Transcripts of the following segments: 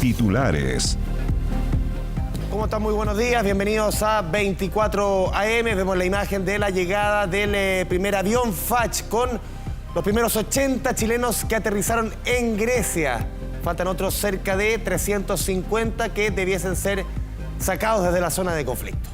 Titulares. ¿Cómo están? Muy buenos días, bienvenidos a 24 AM. Vemos la imagen de la llegada del primer avión FACH con los primeros 80 chilenos que aterrizaron en Grecia. Faltan otros cerca de 350 que debiesen ser sacados desde la zona de conflicto.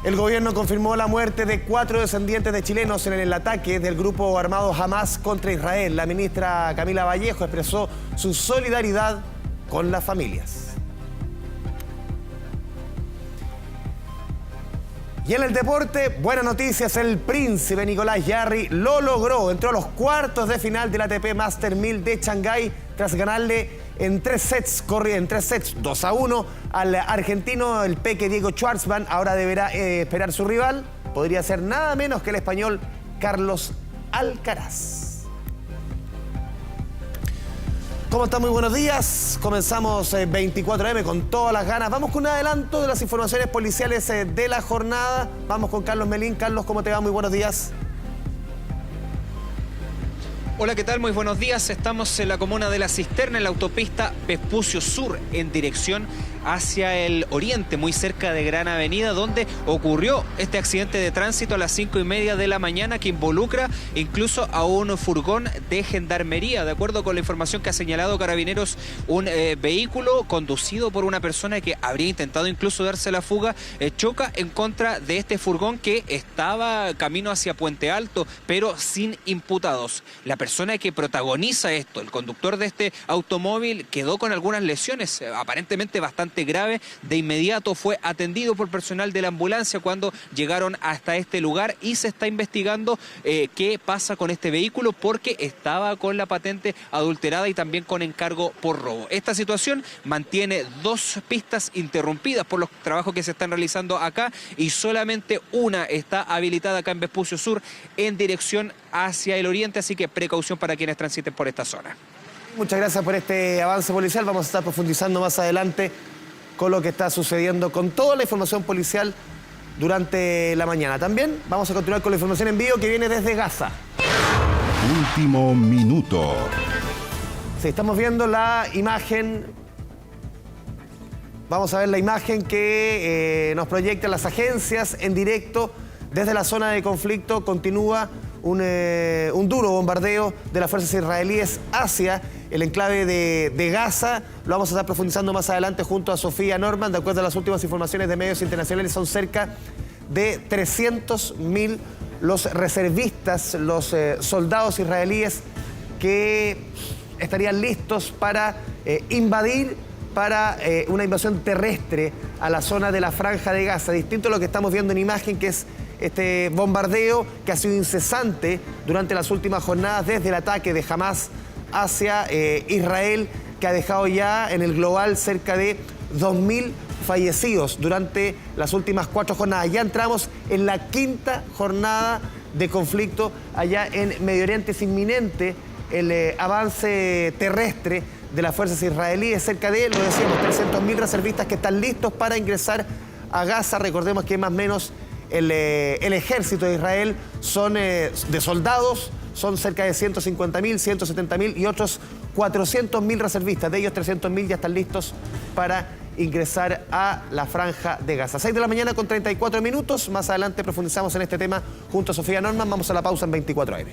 El gobierno confirmó la muerte de 4 descendientes de chilenos en el ataque del grupo armado Hamas contra Israel. La ministra Camila Vallejo expresó su solidaridad con las familias. Y en el deporte, buenas noticias, el príncipe Nicolás Jarry lo logró. Entró a los cuartos de final del ATP Master 1000 de Shanghái tras ganarle en 3 sets, 2-1 al argentino, el peque Diego Schwartzman. Ahora deberá esperar su rival. Podría ser nada menos que el español Carlos Alcaraz. ¿Cómo están? Muy buenos días. Comenzamos 24M con todas las ganas. Vamos con un adelanto de las informaciones policiales de la jornada. Vamos con Carlos Melín. Carlos, ¿cómo te va? Muy buenos días. Hola, ¿qué tal? Muy buenos días. Estamos en la comuna de La Cisterna, en la autopista Vespucio Sur, en dirección hacia el oriente, muy cerca de Gran Avenida, donde ocurrió este accidente de tránsito a las 5:30 de la mañana que involucra incluso a un furgón de gendarmería. De acuerdo con la información que ha señalado Carabineros, un vehículo conducido por una persona que habría intentado incluso darse la fuga, choca en contra de este furgón que estaba camino hacia Puente Alto, pero sin imputados. La persona que protagoniza esto, el conductor de este automóvil, quedó con algunas lesiones, aparentemente bastante grave. De inmediato fue atendido por personal de la ambulancia cuando llegaron hasta este lugar y se está investigando qué pasa con este vehículo, porque estaba con la patente adulterada y también con encargo por robo. Esta situación mantiene 2 pistas interrumpidas por los trabajos que se están realizando acá y solamente una está habilitada acá en Vespucio Sur en dirección hacia el oriente, así que precaución para quienes transiten por esta zona. Muchas gracias por este avance policial. Vamos a estar profundizando más adelante con lo que está sucediendo con toda la información policial durante la mañana. También vamos a continuar con la información en vivo que viene desde Gaza. Último minuto. Sí, estamos viendo la imagen. Vamos a ver la imagen que nos proyectan las agencias en directo desde la zona de conflicto. Continúa un duro bombardeo de las fuerzas israelíes hacia el enclave de Gaza. Lo vamos a estar profundizando más adelante junto a Sofía Norman. De acuerdo a las últimas informaciones de medios internacionales, son cerca de 300.000 los reservistas, los soldados israelíes que estarían listos para invadir, para una invasión terrestre a la zona de la Franja de Gaza. Distinto a lo que estamos viendo en imagen, que es este bombardeo que ha sido incesante durante las últimas jornadas desde el ataque de Hamas hacia Israel, que ha dejado ya en el global cerca de 2.000 fallecidos durante las últimas 4 jornadas. Ya entramos en la 5ª jornada de conflicto allá en Medio Oriente. Es inminente el avance terrestre de las fuerzas israelíes, cerca de, lo decíamos, 300.000 reservistas que están listos para ingresar a Gaza. Recordemos que más o menos el ejército de Israel son de soldados, son cerca de 150.000, 170.000 y otros 400.000 reservistas. De ellos 300.000 ya están listos para ingresar a la Franja de Gaza. 6 de la mañana con 34 minutos. Más adelante profundizamos en este tema junto a Sofía Norman. Vamos a la pausa en 24 AM.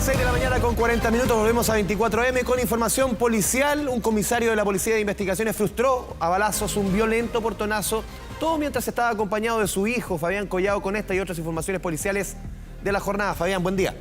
6 de la mañana con 40 minutos, volvemos a 24M con información policial. Un comisario de la Policía de Investigaciones frustró a balazos un violento portonazo, todo mientras estaba acompañado de su hijo, Fabián Collado, con esta y otras informaciones policiales de la jornada. Fabián, buen día.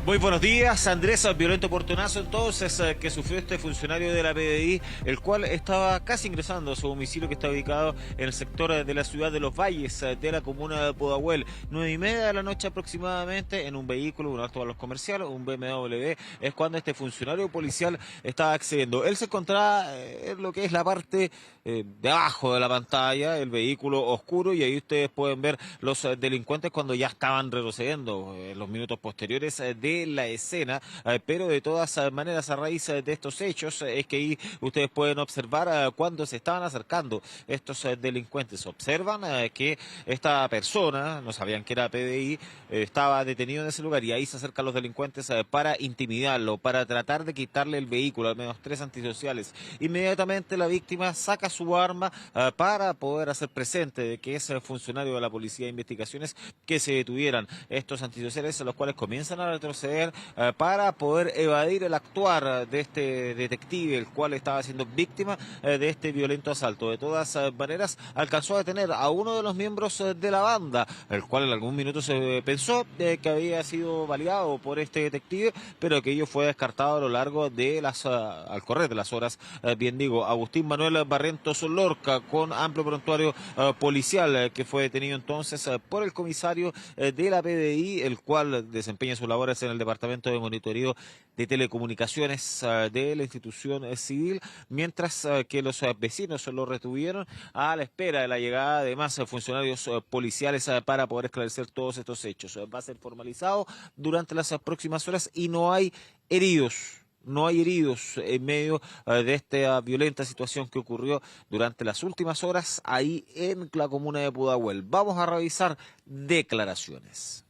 Muy buenos días, Andrés. Violento portonazo entonces que sufrió este funcionario de la PDI, el cual estaba casi ingresando a su domicilio, que está ubicado en el sector de la ciudad de Los Valles, de la comuna de Pudahuel. 9:30 de la noche aproximadamente, en un vehículo, un auto a los comerciales, un BMW, es cuando este funcionario policial estaba accediendo. Él se encontraba en lo que es la parte de abajo de la pantalla, el vehículo oscuro, y ahí ustedes pueden ver los delincuentes cuando ya estaban retrocediendo en los minutos posteriores de de la escena, pero de todas maneras a raíz de estos hechos es que ahí ustedes pueden observar cuando se estaban acercando estos delincuentes. Observan que esta persona, no sabían que era PDI, estaba detenido en ese lugar y ahí se acercan los delincuentes para intimidarlo, para tratar de quitarle el vehículo, al menos 3 antisociales. Inmediatamente la víctima saca su arma para poder hacer presente de que es funcionario de la Policía de Investigaciones, que se detuvieran estos antisociales, los cuales comienzan a retroceder para poder evadir el actuar de este detective, el cual estaba siendo víctima de este violento asalto. De todas maneras, alcanzó a detener a uno de los miembros de la banda, el cual en algún minuto se pensó que había sido baleado por este detective, pero que ello fue descartado a lo largo de al correr de las horas. Bien digo, Agustín Manuel Barrientos Lorca, con amplio prontuario policial, que fue detenido entonces por el comisario de la PDI, el cual desempeña sus labores en el Departamento de Monitoreo de Telecomunicaciones de la institución civil, mientras que los vecinos lo retuvieron a la espera de la llegada de más funcionarios policiales para poder esclarecer todos estos hechos. Va a ser formalizado durante las próximas horas y no hay heridos. No hay heridos en medio de esta violenta situación que ocurrió durante las últimas horas ahí en la comuna de Pudahuel. Vamos a revisar declaraciones.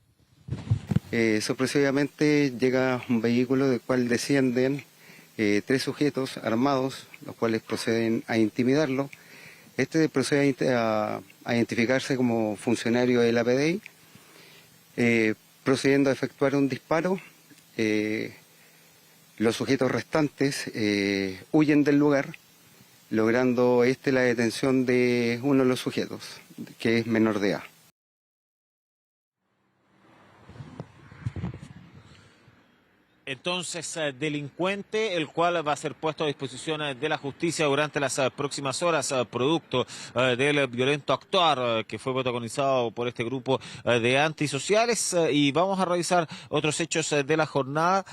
Sorpresivamente llega un vehículo del cual descienden 3 sujetos armados, los cuales proceden a intimidarlo. Este procede a identificarse como funcionario de la PDI, procediendo a efectuar un disparo. Los sujetos restantes huyen del lugar, logrando la detención de uno de los sujetos, que es menor de edad. Entonces, delincuente, el cual va a ser puesto a disposición de la justicia durante las próximas horas, producto del violento actuar que fue protagonizado por este grupo de antisociales. Y vamos a revisar otros hechos de la jornada,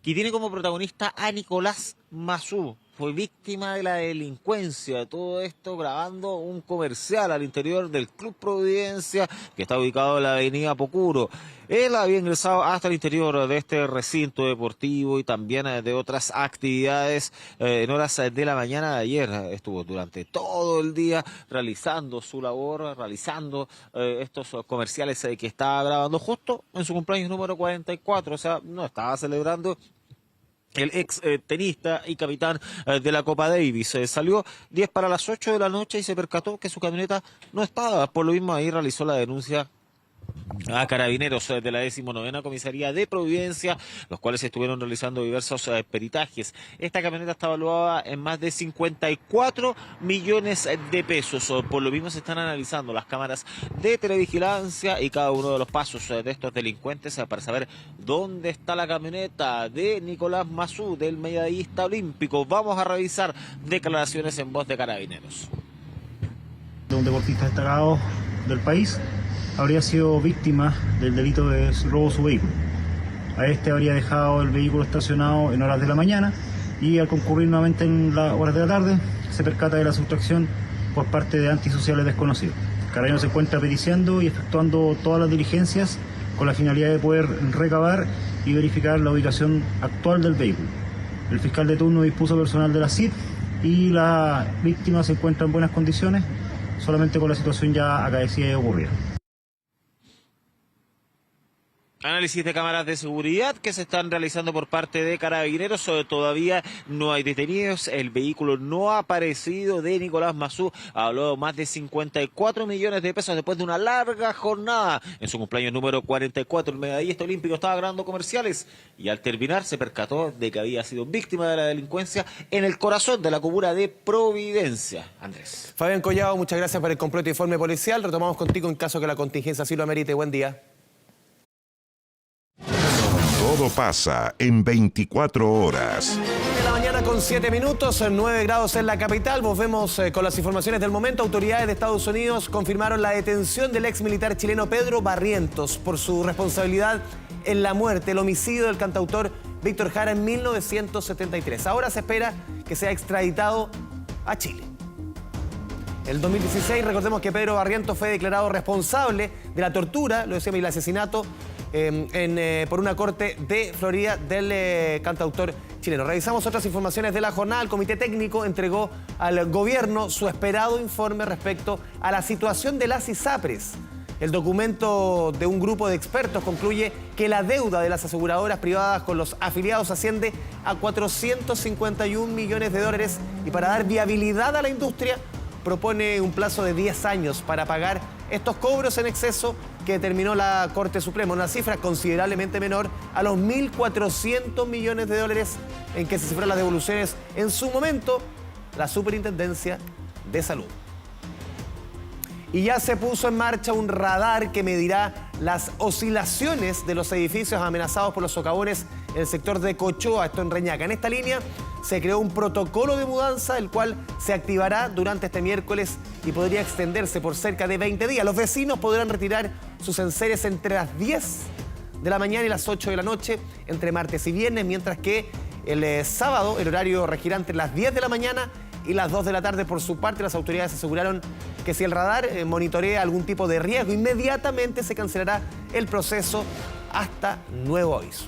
que tiene como protagonista a Nicolás Mazú. Fue víctima de la delincuencia, todo esto grabando un comercial al interior del Club Providencia, que está ubicado en la avenida Pocuro. Él había ingresado hasta el interior de este recinto deportivo y también de otras actividades en horas de la mañana de ayer. Estuvo durante todo el día realizando su labor, realizando estos comerciales que estaba grabando justo en su cumpleaños número 44, o sea, no estaba celebrando. El ex tenista y capitán de la Copa Davis salió 10 para las 8 de la noche y se percató que su camioneta no estaba. Por lo mismo ahí realizó la denuncia a Carabineros de la 19ª Comisaría de Providencia, los cuales estuvieron realizando diversos peritajes. Esta camioneta está evaluada en más de 54 millones de pesos. Por lo mismo se están analizando las cámaras de televigilancia y cada uno de los pasos de estos delincuentes para saber dónde está la camioneta de Nicolás Mazú, del medallista olímpico. Vamos a revisar declaraciones en voz de Carabineros. De un deportista destacado del país, habría sido víctima del delito de robo de su vehículo. A este habría dejado el vehículo estacionado en horas de la mañana y al concurrir nuevamente en las horas de la tarde se percata de la sustracción por parte de antisociales desconocidos. Carabineros se encuentra periciando y efectuando todas las diligencias con la finalidad de poder recabar y verificar la ubicación actual del vehículo. El fiscal de turno dispuso personal de la CID y la víctima se encuentra en buenas condiciones, solamente con la situación ya acaecida y ocurrida. Análisis de cámaras de seguridad que se están realizando por parte de Carabineros. Todavía no hay detenidos. El vehículo no ha aparecido de Nicolás Mazú. Habló más de 54 millones de pesos después de una larga jornada. En su cumpleaños número 44, el medallista olímpico estaba grabando comerciales y al terminar se percató de que había sido víctima de la delincuencia en el corazón de la comuna de Providencia. Andrés. Fabián Collado, muchas gracias por el completo informe policial. Retomamos contigo en caso que la contingencia así lo amerite. Buen día. Todo pasa en 24 horas. De la mañana con 7 minutos, 9 grados en la capital. Volvemos con las informaciones del momento. Autoridades de Estados Unidos confirmaron la detención del ex militar chileno Pedro Barrientos por su responsabilidad en la muerte, el homicidio del cantautor Víctor Jara en 1973. Ahora se espera que sea extraditado a Chile. El 2016, recordemos que Pedro Barrientos fue declarado responsable de la tortura, lo decíamos, y el asesinato por una corte de Florida del cantautor chileno. Revisamos otras informaciones de la jornada. El Comité Técnico entregó al gobierno su esperado informe respecto a la situación de las ISAPRES. El documento de un grupo de expertos concluye que la deuda de las aseguradoras privadas con los afiliados asciende a 451 millones de dólares y para dar viabilidad a la industria propone un plazo de 10 años para pagar estos cobros en exceso que determinó la Corte Suprema, una cifra considerablemente menor a los 1.400 millones de dólares en que se cifraron las devoluciones en su momento la Superintendencia de Salud. Y ya se puso en marcha un radar que medirá las oscilaciones de los edificios amenazados por los socavones en el sector de Cochoa, esto en Reñaca. En esta línea se creó un protocolo de mudanza, el cual se activará durante este miércoles y podría extenderse por cerca de 20 días. Los vecinos podrán retirar sus enseres entre las 10 de la mañana y las 8 de la noche, entre martes y viernes, mientras que el sábado el horario regirá entre las 10 de la mañana y las 2 de la tarde. Por su parte, las autoridades aseguraron que si el radar monitorea algún tipo de riesgo, inmediatamente se cancelará el proceso hasta nuevo aviso.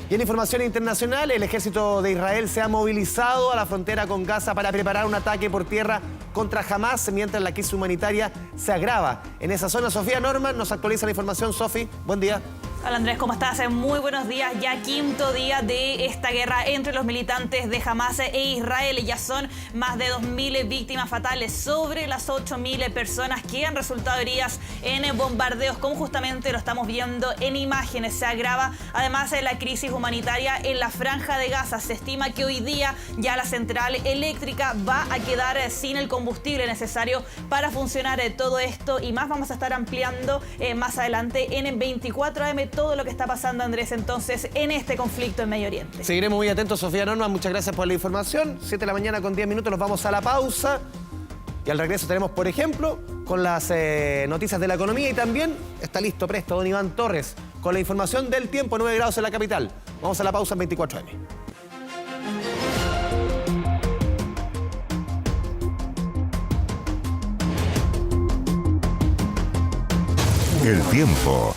Y en información internacional, el ejército de Israel se ha movilizado a la frontera con Gaza para preparar un ataque por tierra contra Hamas, mientras la crisis humanitaria se agrava en esa zona. Sofía Norman nos actualiza la información. Sofi, buen día. Hola Andrés, ¿cómo estás? Muy buenos días. Ya quinto día de esta guerra entre los militantes de Hamas e Israel. Ya son más de 2.000 víctimas fatales, sobre las 8.000 personas que han resultado heridas en bombardeos, como justamente lo estamos viendo en imágenes. Se agrava además la crisis humanitaria en la Franja de Gaza. Se estima que hoy día ya la central eléctrica va a quedar sin el combustible necesario para funcionar todo esto, y más vamos a estar ampliando más adelante en 24 AM todo lo que está pasando, Andrés, entonces, en este conflicto en Medio Oriente. Seguiremos muy atentos, Sofía Norma. Muchas gracias por la información. 7 de la mañana con 10 minutos, nos vamos a la pausa. Y al regreso tenemos, por ejemplo, con las noticias de la economía, y también está listo, presto, don Iván Torres, con la información del tiempo, 9 grados en la capital. Vamos a la pausa en 24M. El tiempo.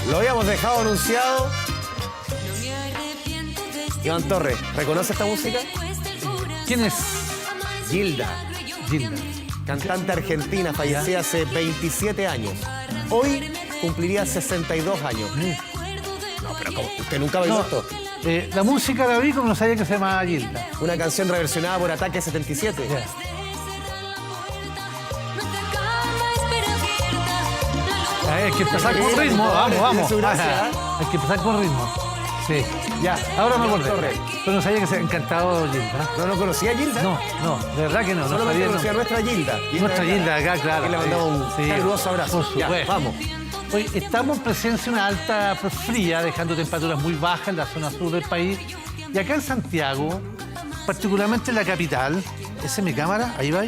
Lo habíamos dejado anunciado. Iván Torres, ¿reconoce esta música? ¿Quién es? Gilda. Gilda. Cantante argentina, fallecida hace 27 años. Hoy cumpliría 62 años. No, pero ¿cómo? ¿Usted nunca bailó esto? La música la vi como no sabía que se llamaba Gilda. Una canción reversionada por Ataque 77. Ya. Hay que empezar con ritmo, vamos. Hay que empezar con ritmo. Sí. Ya, Ahora me Torres. acordé. Pero no sabía que se había encantado Gilda. ¿No conocía a Gilda? No, de verdad que no. Solo sabía, conocía a nuestra Gilda. Nuestra Gilda acá, claro. Que le mandamos un caluroso abrazo. Por supuesto. Ya, vamos. Hoy estamos en presencia de una alta fría, dejando temperaturas muy bajas en la zona sur del país. Y acá en Santiago, particularmente en la capital, ¿esa es mi cámara? Ahí va.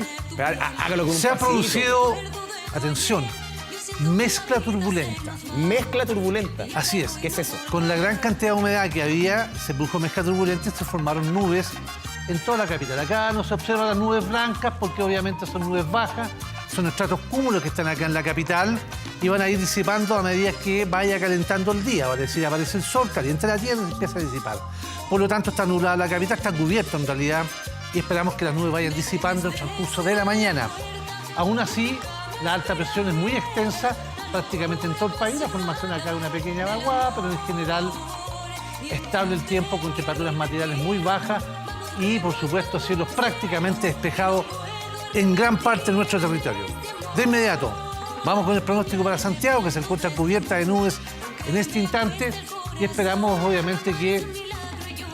Hágalo con un Se ha pasito. producido, atención, mezcla turbulenta. Mezcla turbulenta. Así es. ¿Qué es eso? Con la gran cantidad de humedad que había, se produjo mezcla turbulenta y se formaron nubes en toda la capital. Acá no se observan las nubes blancas porque obviamente son nubes bajas, son estratos cúmulos que están acá en la capital y van a ir disipando a medida que vaya calentando el día. Es decir, aparece el sol, calienta la tierra y se empieza a disipar. Por lo tanto, está nublada la capital, está cubierta en realidad, y esperamos que las nubes vayan disipando en el transcurso de la mañana. Aún así, la alta presión es muy extensa prácticamente en todo el país. La formación acá de una pequeña vaguada, pero en general estable el tiempo con temperaturas materiales muy bajas y, por supuesto, cielos prácticamente despejados en gran parte de nuestro territorio. De inmediato, vamos con el pronóstico para Santiago, que se encuentra cubierta de nubes en este instante, y esperamos, obviamente, que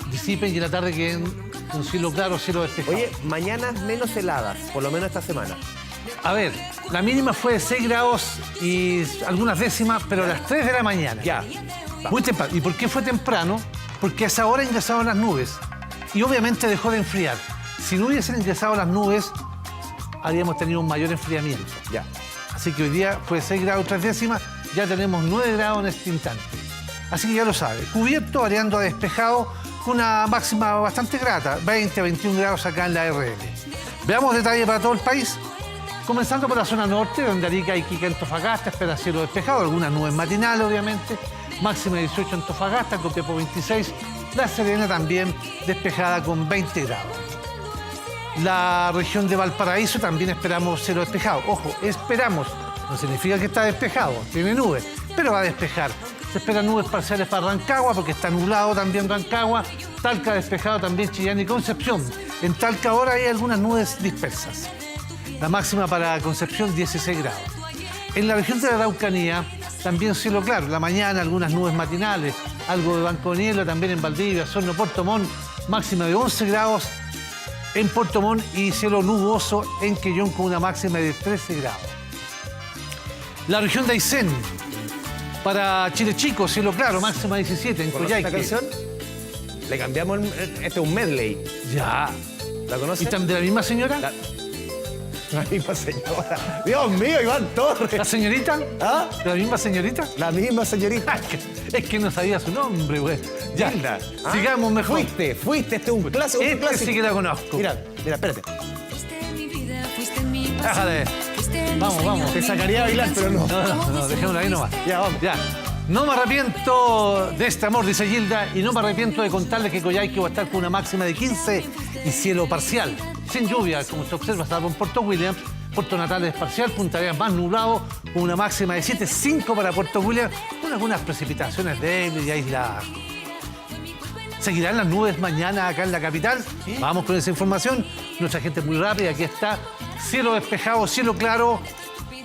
disipen y en la tarde queden con cielo claro, cielo despejado. Oye, mañanas menos heladas, por lo menos esta semana. A ver, la mínima fue de 6 grados y algunas décimas, pero a las 3 de la mañana. Ya. Muy temprano. ¿Y por qué fue temprano? Porque a esa hora ingresaron las nubes y obviamente dejó de enfriar. Si no hubiesen ingresado las nubes, habríamos tenido un mayor enfriamiento. Ya. Así que hoy día fue 6 grados 3 décimas, ya tenemos 9 grados en este instante. Así que ya lo sabe, cubierto, variando a despejado, con una máxima bastante grata, 20 a 21 grados acá en la RL. Veamos detalles para todo el país. Comenzando por la zona norte, donde Arica, Iquique, Antofagasta, espera cielo despejado, algunas nubes matinales, obviamente. Máxima 18 Antofagasta, Copiapó 26. La Serena también despejada con 20 grados. La región de Valparaíso también esperamos cielo despejado. Ojo, esperamos. No significa que está despejado, tiene nubes, pero va a despejar. Se esperan nubes parciales para Rancagua, porque está nublado también Rancagua. Talca despejado también Chillán y Concepción. En Talca ahora hay algunas nubes dispersas. La máxima para Concepción 16 grados. En la región de la Araucanía también cielo claro. La mañana algunas nubes matinales, algo de banco de niebla también en Valdivia, Osorno, Puerto Montt. Máxima de 11 grados en Puerto Montt y cielo nuboso en Quellón con una máxima de 13 grados. La región de Aysén, para Chile Chico, cielo claro, máxima 17 en ¿Conoces esta Coyhaique. canción? Le cambiamos, este es un medley. Ya. ¿La ¿Y conoces? también de la misma señora? La misma señora. Dios mío, Iván ¿La Torres. señorita? ¿Ah? ¿De la misma señorita? La misma señorita. Es que no sabía su nombre, güey. Ya, Gilda. ¿Ah? sigamos mejor. Fuiste, este es un clásico. un Este clásico. sí que la conozco. Mira, espérate. Déjale. Vamos. Te sacaría a bailar, pero no. No, dejémosla ahí nomás. Ya, vamos. Ya. No me arrepiento de este amor, dice Gilda, y no me arrepiento de contarles que Coyhaique va a estar con una máxima de 15 y cielo parcial. Sin lluvia, como se observa, salvo en Puerto Williams. Puerto Natales es parcial, Punta Arenas más nublado, con una máxima de 7, 5 para Puerto Williams, con algunas precipitaciones débiles y aisladas. ¿Seguirán las nubes mañana acá en la capital? ¿Sí? Vamos con esa información. Nuestra gente es muy rápida. Aquí está. Cielo despejado, cielo claro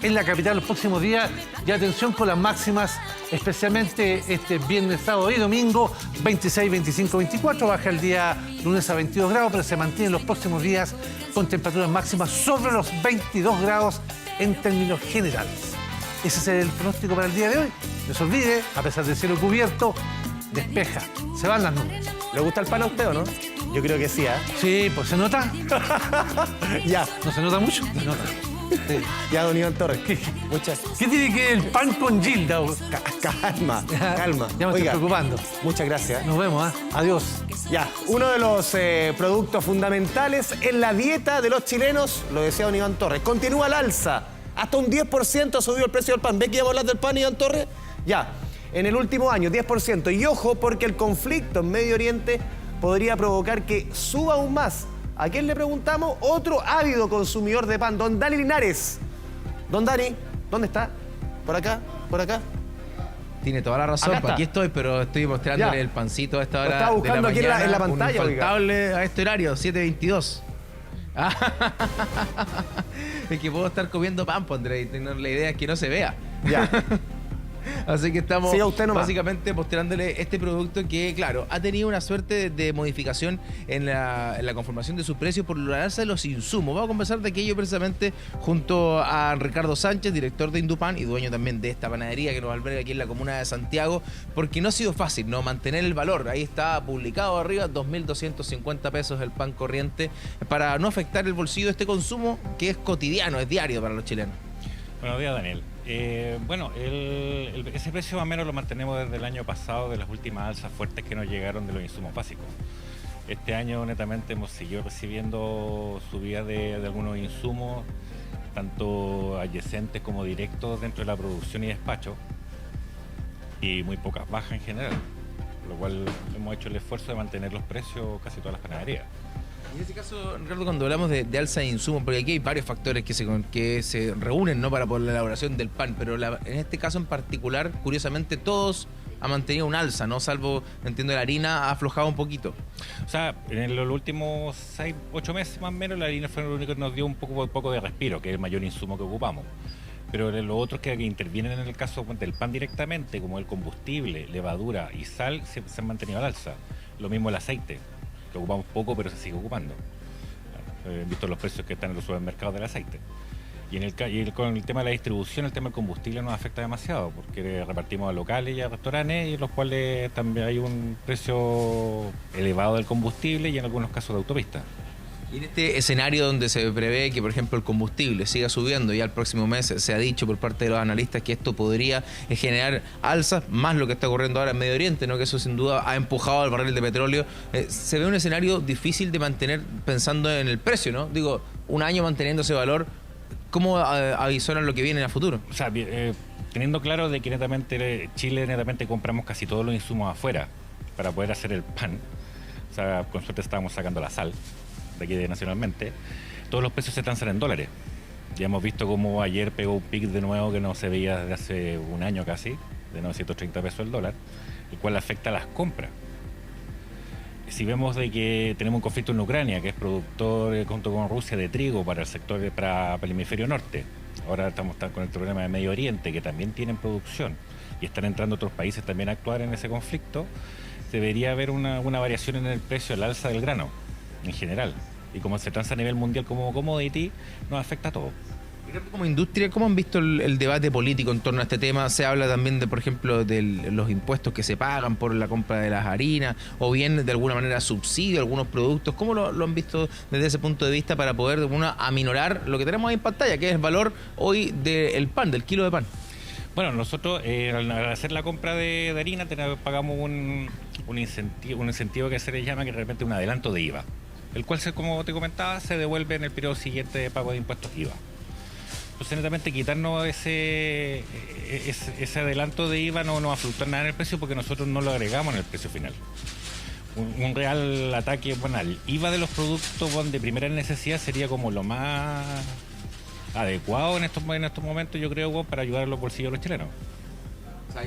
en la capital los próximos días. Y atención con las máximas, especialmente este viernes, sábado y domingo, 26, 25, 24. Baja el día lunes a 22 grados, pero se mantiene los próximos días con temperaturas máximas sobre los 22 grados en términos generales. Ese es el pronóstico para el día de hoy. No se olvide, a pesar del cielo cubierto, despeja, se van las nubes. ¿Le gusta el pan a usted o no? Yo creo que sí, ¿ah? Sí, pues se nota. Ya, ¿No se nota mucho? Se nota. Sí. ya, don Iván Torres. Muchas. ¿Qué tiene que ver el pan con Gilda? Calma. Ya me estoy Oiga, preocupando. muchas gracias. Nos vemos, ¿eh? Adiós. Ya, uno de los productos fundamentales en la dieta de los chilenos, lo decía don Iván Torres, continúa al alza. Hasta un 10% ha subido el precio del pan. ¿Ve que íbamos a hablar del pan, Iván Torres? Ya, en el último año, 10%. Y ojo, porque el conflicto en Medio Oriente podría provocar que suba aún más. ¿A quién le preguntamos? Otro ávido consumidor de pan, don Dani Linares. Don Dani, ¿dónde está? ¿Por acá? ¿Por acá? Tiene toda la razón, Acá está. aquí estoy, pero estoy mostrándole Ya. el pancito a esta Lo hora estaba buscando de la aquí mañana. en la pantalla, un oiga. infaltable a este horario, 7:22. Es que puedo estar comiendo pan, André, y la idea es que no se vea. Ya. Así que estamos Siga usted nomás. básicamente mostrándole este producto que, claro, ha tenido una suerte de modificación en la conformación de su precio por la alza de los insumos. Vamos a conversar de aquello precisamente junto a Ricardo Sánchez, director de Indupan y dueño también de esta panadería que nos alberga aquí en la comuna de Santiago, porque no ha sido fácil, ¿no?, mantener el valor. Ahí está publicado arriba, 2.250 pesos el pan corriente, para no afectar el bolsillo de este consumo que es cotidiano, es diario para los chilenos. Buenos días, Daniel. Ese precio más o menos lo mantenemos desde el año pasado, de las últimas alzas fuertes que nos llegaron de los insumos básicos. Este año netamente hemos seguido recibiendo subidas de algunos insumos, tanto adyacentes como directos dentro de la producción y despacho, y muy pocas bajas en general, lo cual hemos hecho el esfuerzo de mantener los precios casi todas las panaderías. En este caso, Ricardo, cuando hablamos de alza de insumos, porque aquí hay varios factores que se reúnen, ¿no?, para por la elaboración del pan, pero en este caso en particular, curiosamente, todos han mantenido un alza, ¿no? Salvo, entiendo, la harina ha aflojado un poquito. O sea, en los últimos 6-8 meses más o menos, la harina fue lo único que nos dio un poco de respiro, que es el mayor insumo que ocupamos. Pero los otros que intervienen en el caso del pan directamente, como el combustible, levadura y sal, se han mantenido al alza. Lo mismo el aceite, que ocupamos poco, pero se sigue ocupando. Visto los precios que están en los supermercados del aceite. Y con el tema de la distribución, el tema del combustible nos afecta demasiado, porque repartimos a locales y a restaurantes, y en los cuales también hay un precio elevado del combustible y en algunos casos de autopista. Y en este escenario donde se prevé que, por ejemplo, el combustible siga subiendo, ya el próximo mes se ha dicho por parte de los analistas que esto podría generar alzas, más lo que está ocurriendo ahora en Medio Oriente, ¿no? Que eso sin duda ha empujado al barril de petróleo. Se ve un escenario difícil de mantener pensando en el precio, ¿no? Digo, un año manteniendo ese valor, ¿cómo avisoran lo que viene a futuro? O sea, teniendo claro de que netamente Chile compramos casi todos los insumos afuera para poder hacer el pan. O sea, con suerte estábamos sacando la sal de aquí nacionalmente. Todos los precios se transan en dólares. Ya hemos visto cómo ayer pegó un pic de nuevo que no se veía desde hace un año casi, de 930 pesos el dólar, el cual afecta a las compras. Si vemos de que tenemos un conflicto en Ucrania, que es productor junto con Rusia de trigo para el sector, para el hemisferio norte. Ahora estamos con el problema de Medio Oriente, que también tienen producción y están entrando otros países también a actuar en ese conflicto. Debería haber una variación en el precio, el alza del grano en general. Y como se transa a nivel mundial como commodity, nos afecta a todo. Como industria, ¿cómo han visto el debate político en torno a este tema? Se habla también de, por ejemplo, de los impuestos que se pagan por la compra de las harinas, o bien de alguna manera subsidio a algunos productos. ¿Cómo lo han visto desde ese punto de vista para poder de alguna aminorar lo que tenemos ahí en pantalla, que es el valor hoy del pan, del kilo de pan? Bueno, nosotros al hacer la compra de harina pagamos un incentivo que se le llama, que de repente un adelanto de IVA, el cual, como te comentaba, se devuelve en el periodo siguiente de pago de impuestos IVA. Entonces, netamente quitarnos ese adelanto de IVA no va a fluctuar nada en el precio, porque nosotros no lo agregamos en el precio final. Un real ataque al IVA de los productos de primera necesidad sería como lo más adecuado en estos momentos, yo creo, para ayudar a los bolsillos de los chilenos. O sea,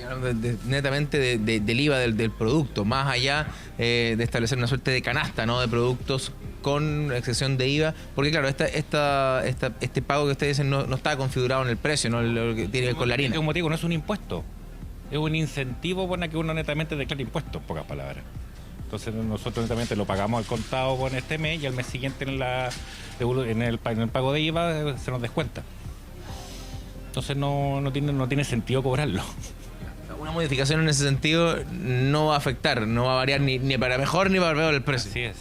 netamente del IVA del producto, más allá de establecer una suerte de canasta, ¿no?, de productos con excepción de IVA, porque claro, este pago que ustedes dicen no está configurado en el precio, ¿no?, lo que tiene que ver con la harina. Como te digo, no es un impuesto, es un incentivo para que uno netamente declare impuestos, en pocas palabras. Entonces nosotros netamente lo pagamos al contado con este mes, y al mes siguiente en el pago de IVA se nos descuenta. Entonces no tiene sentido cobrarlo. Una modificación en ese sentido no va a afectar, no va a variar ni para mejor ni para peor el precio. Así es.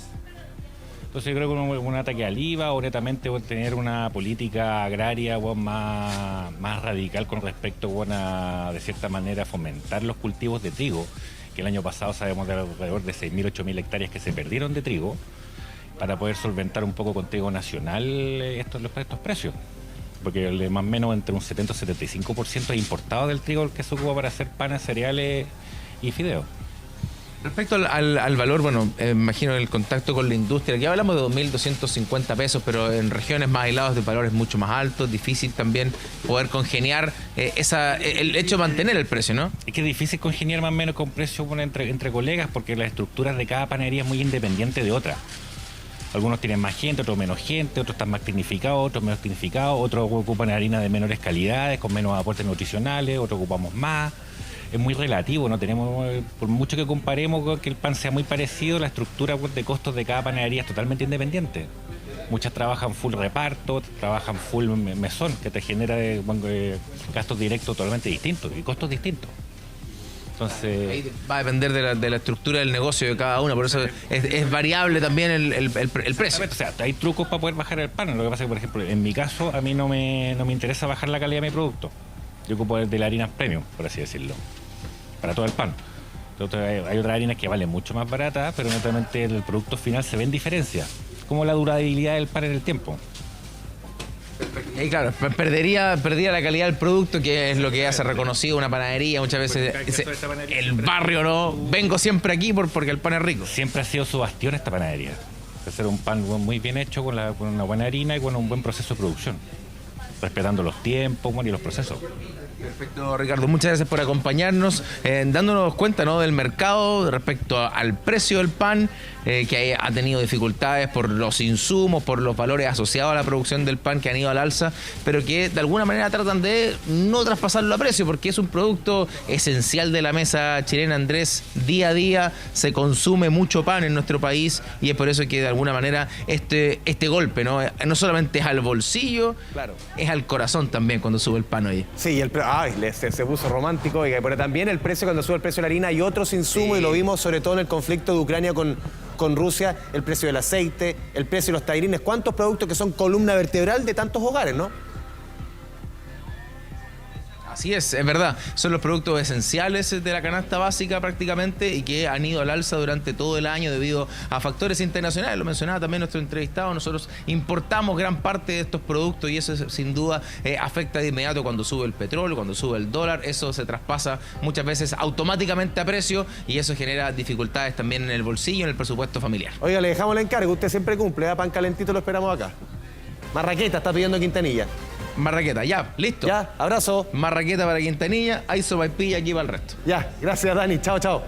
Entonces yo creo que un ataque al IVA, o netamente tener una política agraria más radical con respecto a, de cierta manera, fomentar los cultivos de trigo, que el año pasado sabemos de alrededor de 6.000, 8.000 hectáreas que se perdieron de trigo, para poder solventar un poco con trigo nacional estos precios. Porque más o menos entre un 70 y 75% es importado del trigo que se ocupa para hacer panes, cereales y fideos. Respecto al valor, bueno, imagino el contacto con la industria, aquí hablamos de 2.250 pesos, pero en regiones más aisladas de valores mucho más altos, difícil también poder congeniar el hecho de mantener el precio, ¿no? Es que es difícil congeniar más o menos con precios entre colegas, porque las estructuras de cada panadería es muy independiente de otra. Algunos tienen más gente, otros menos gente, otros están más tecnificados, otros menos tecnificados, otros ocupan harina de menores calidades, con menos aportes nutricionales, otros ocupamos más. Es muy relativo, no tenemos, por mucho que comparemos que el pan sea muy parecido, la estructura de costos de cada panadería es totalmente independiente. Muchas trabajan full reparto, trabajan full mesón, que te genera gastos directos totalmente distintos y costos distintos. Entonces, ahí va a depender de la estructura del negocio de cada uno, por eso es variable también el precio. O sea, hay trucos para poder bajar el pan. Lo que pasa es que, por ejemplo, en mi caso, a mí no me interesa bajar la calidad de mi producto. Yo ocupo de la harina premium, por así decirlo, para todo el pan. Entonces, hay otras harinas que valen mucho más baratas, pero netamente el producto final se ven diferencias, como la durabilidad del pan en el tiempo. Y claro, perdería la calidad del producto, que es lo que hace reconocido una panadería. Muchas veces el barrio, ¿no? Vengo siempre aquí porque el pan es rico. Siempre ha sido su bastión esta panadería. Hacer un pan muy bien hecho, con una buena harina y con un buen proceso de producción, respetando los tiempos y los procesos. Perfecto, Ricardo. Muchas gracias por acompañarnos, dándonos cuenta, ¿no?, del mercado respecto al precio del pan, que ha tenido dificultades por los insumos, por los valores asociados a la producción del pan que han ido al alza, pero que de alguna manera tratan de no traspasarlo a precio, porque es un producto esencial de la mesa chilena, Andrés. Día a día se consume mucho pan en nuestro país, y es por eso que de alguna manera este golpe, ¿no solamente es al bolsillo, claro, es al corazón también cuando sube el pan hoy. Sí, se puso romántico, pero también el precio, cuando sube el precio de la harina y otros insumos, sí. Y lo vimos sobre todo en el conflicto de Ucrania con con Rusia, el precio del aceite, el precio de los tallarines, cuántos productos que son columna vertebral de tantos hogares, ¿no? Así es verdad. Son los productos esenciales de la canasta básica prácticamente y que han ido al alza durante todo el año debido a factores internacionales. Lo mencionaba también nuestro entrevistado. Nosotros importamos gran parte de estos productos y eso sin duda afecta de inmediato cuando sube el petróleo, cuando sube el dólar. Eso se traspasa muchas veces automáticamente a precio y eso genera dificultades también en el bolsillo, en el presupuesto familiar. Oiga, le dejamos el encargo. Usted siempre cumple, pan calentito lo esperamos acá. Marraqueta está pidiendo Quintanilla. Marraqueta, ya, listo. Ya, abrazo. Marraqueta para Quintanilla, hay sopaipilla aquí para el resto. Ya, gracias Dani, chao, chao.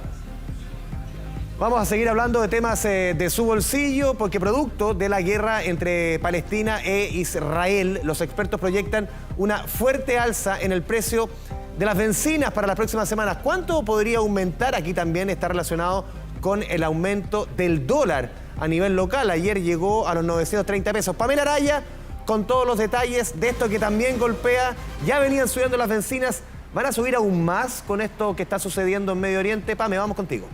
Vamos a seguir hablando de temas de su bolsillo, porque producto de la guerra entre Palestina e Israel, los expertos proyectan una fuerte alza en el precio de las bencinas para las próximas semanas. ¿Cuánto podría aumentar? Aquí también está relacionado con el aumento del dólar a nivel local. Ayer llegó a los 930 pesos. Pamela Araya, con todos los detalles de esto que también golpea. Ya venían subiendo las bencinas, ¿van a subir aún más con esto que está sucediendo en Medio Oriente? Pame, vamos contigo.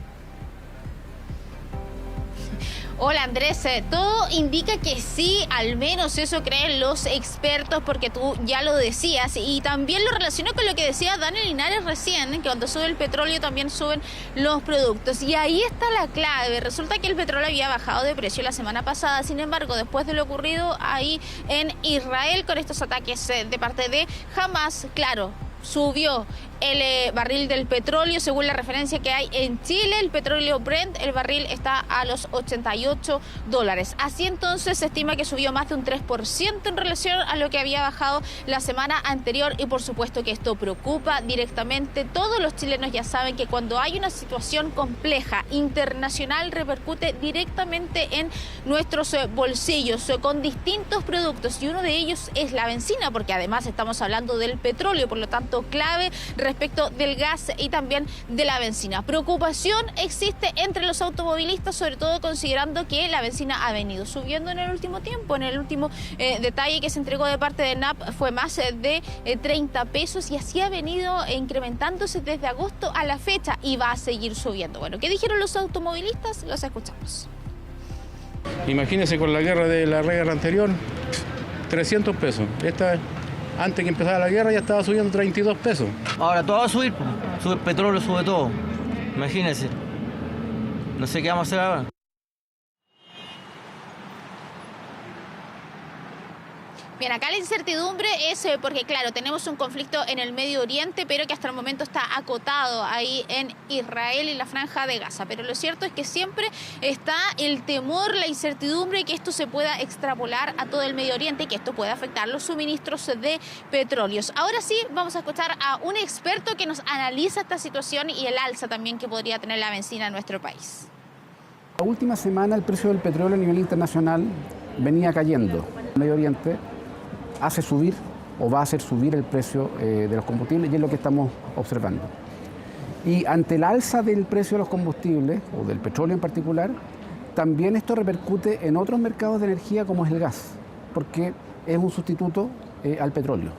Hola Andrés, todo indica que sí, al menos eso creen los expertos, porque tú ya lo decías y también lo relaciono con lo que decía Daniel Linares recién, que cuando sube el petróleo también suben los productos y ahí está la clave. Resulta que el petróleo había bajado de precio la semana pasada, sin embargo después de lo ocurrido ahí en Israel con estos ataques de parte de Hamas, claro, subió el barril del petróleo. Según la referencia que hay en Chile, el petróleo Brent, el barril está a los $88. Así entonces se estima que subió más de un 3% en relación a lo que había bajado la semana anterior y por supuesto que esto preocupa directamente. Todos los chilenos ya saben que cuando hay una situación compleja internacional repercute directamente en nuestros bolsillos con distintos productos y uno de ellos es la bencina, porque además estamos hablando del petróleo, por lo tanto clave respecto del gas y también de la bencina. Preocupación existe entre los automovilistas, sobre todo considerando que la bencina ha venido subiendo en el último tiempo. En el último detalle que se entregó de parte de NAP fue más de 30 pesos y así ha venido incrementándose desde agosto a la fecha y va a seguir subiendo. Bueno, ¿qué dijeron los automovilistas? Los escuchamos. Imagínense con la guerra de la guerra anterior, 300 pesos. Antes que empezara la guerra ya estaba subiendo 32 pesos. Ahora todo va a subir, sube el petróleo, sube todo. Imagínense. No sé qué vamos a hacer ahora. Bien, acá la incertidumbre es porque, claro, tenemos un conflicto en el Medio Oriente, pero que hasta el momento está acotado ahí en Israel y la Franja de Gaza. Pero lo cierto es que siempre está el temor, la incertidumbre de que esto se pueda extrapolar a todo el Medio Oriente y que esto pueda afectar los suministros de petróleos. Ahora sí, vamos a escuchar a un experto que nos analiza esta situación y el alza también que podría tener la bencina en nuestro país. La última semana el precio del petróleo a nivel internacional venía cayendo. El Medio Oriente hace subir o va a hacer subir el precio de los combustibles y es lo que estamos observando. Y ante el alza del precio de los combustibles, o del petróleo en particular, también esto repercute en otros mercados de energía como es el gas, porque es un sustituto al petróleo.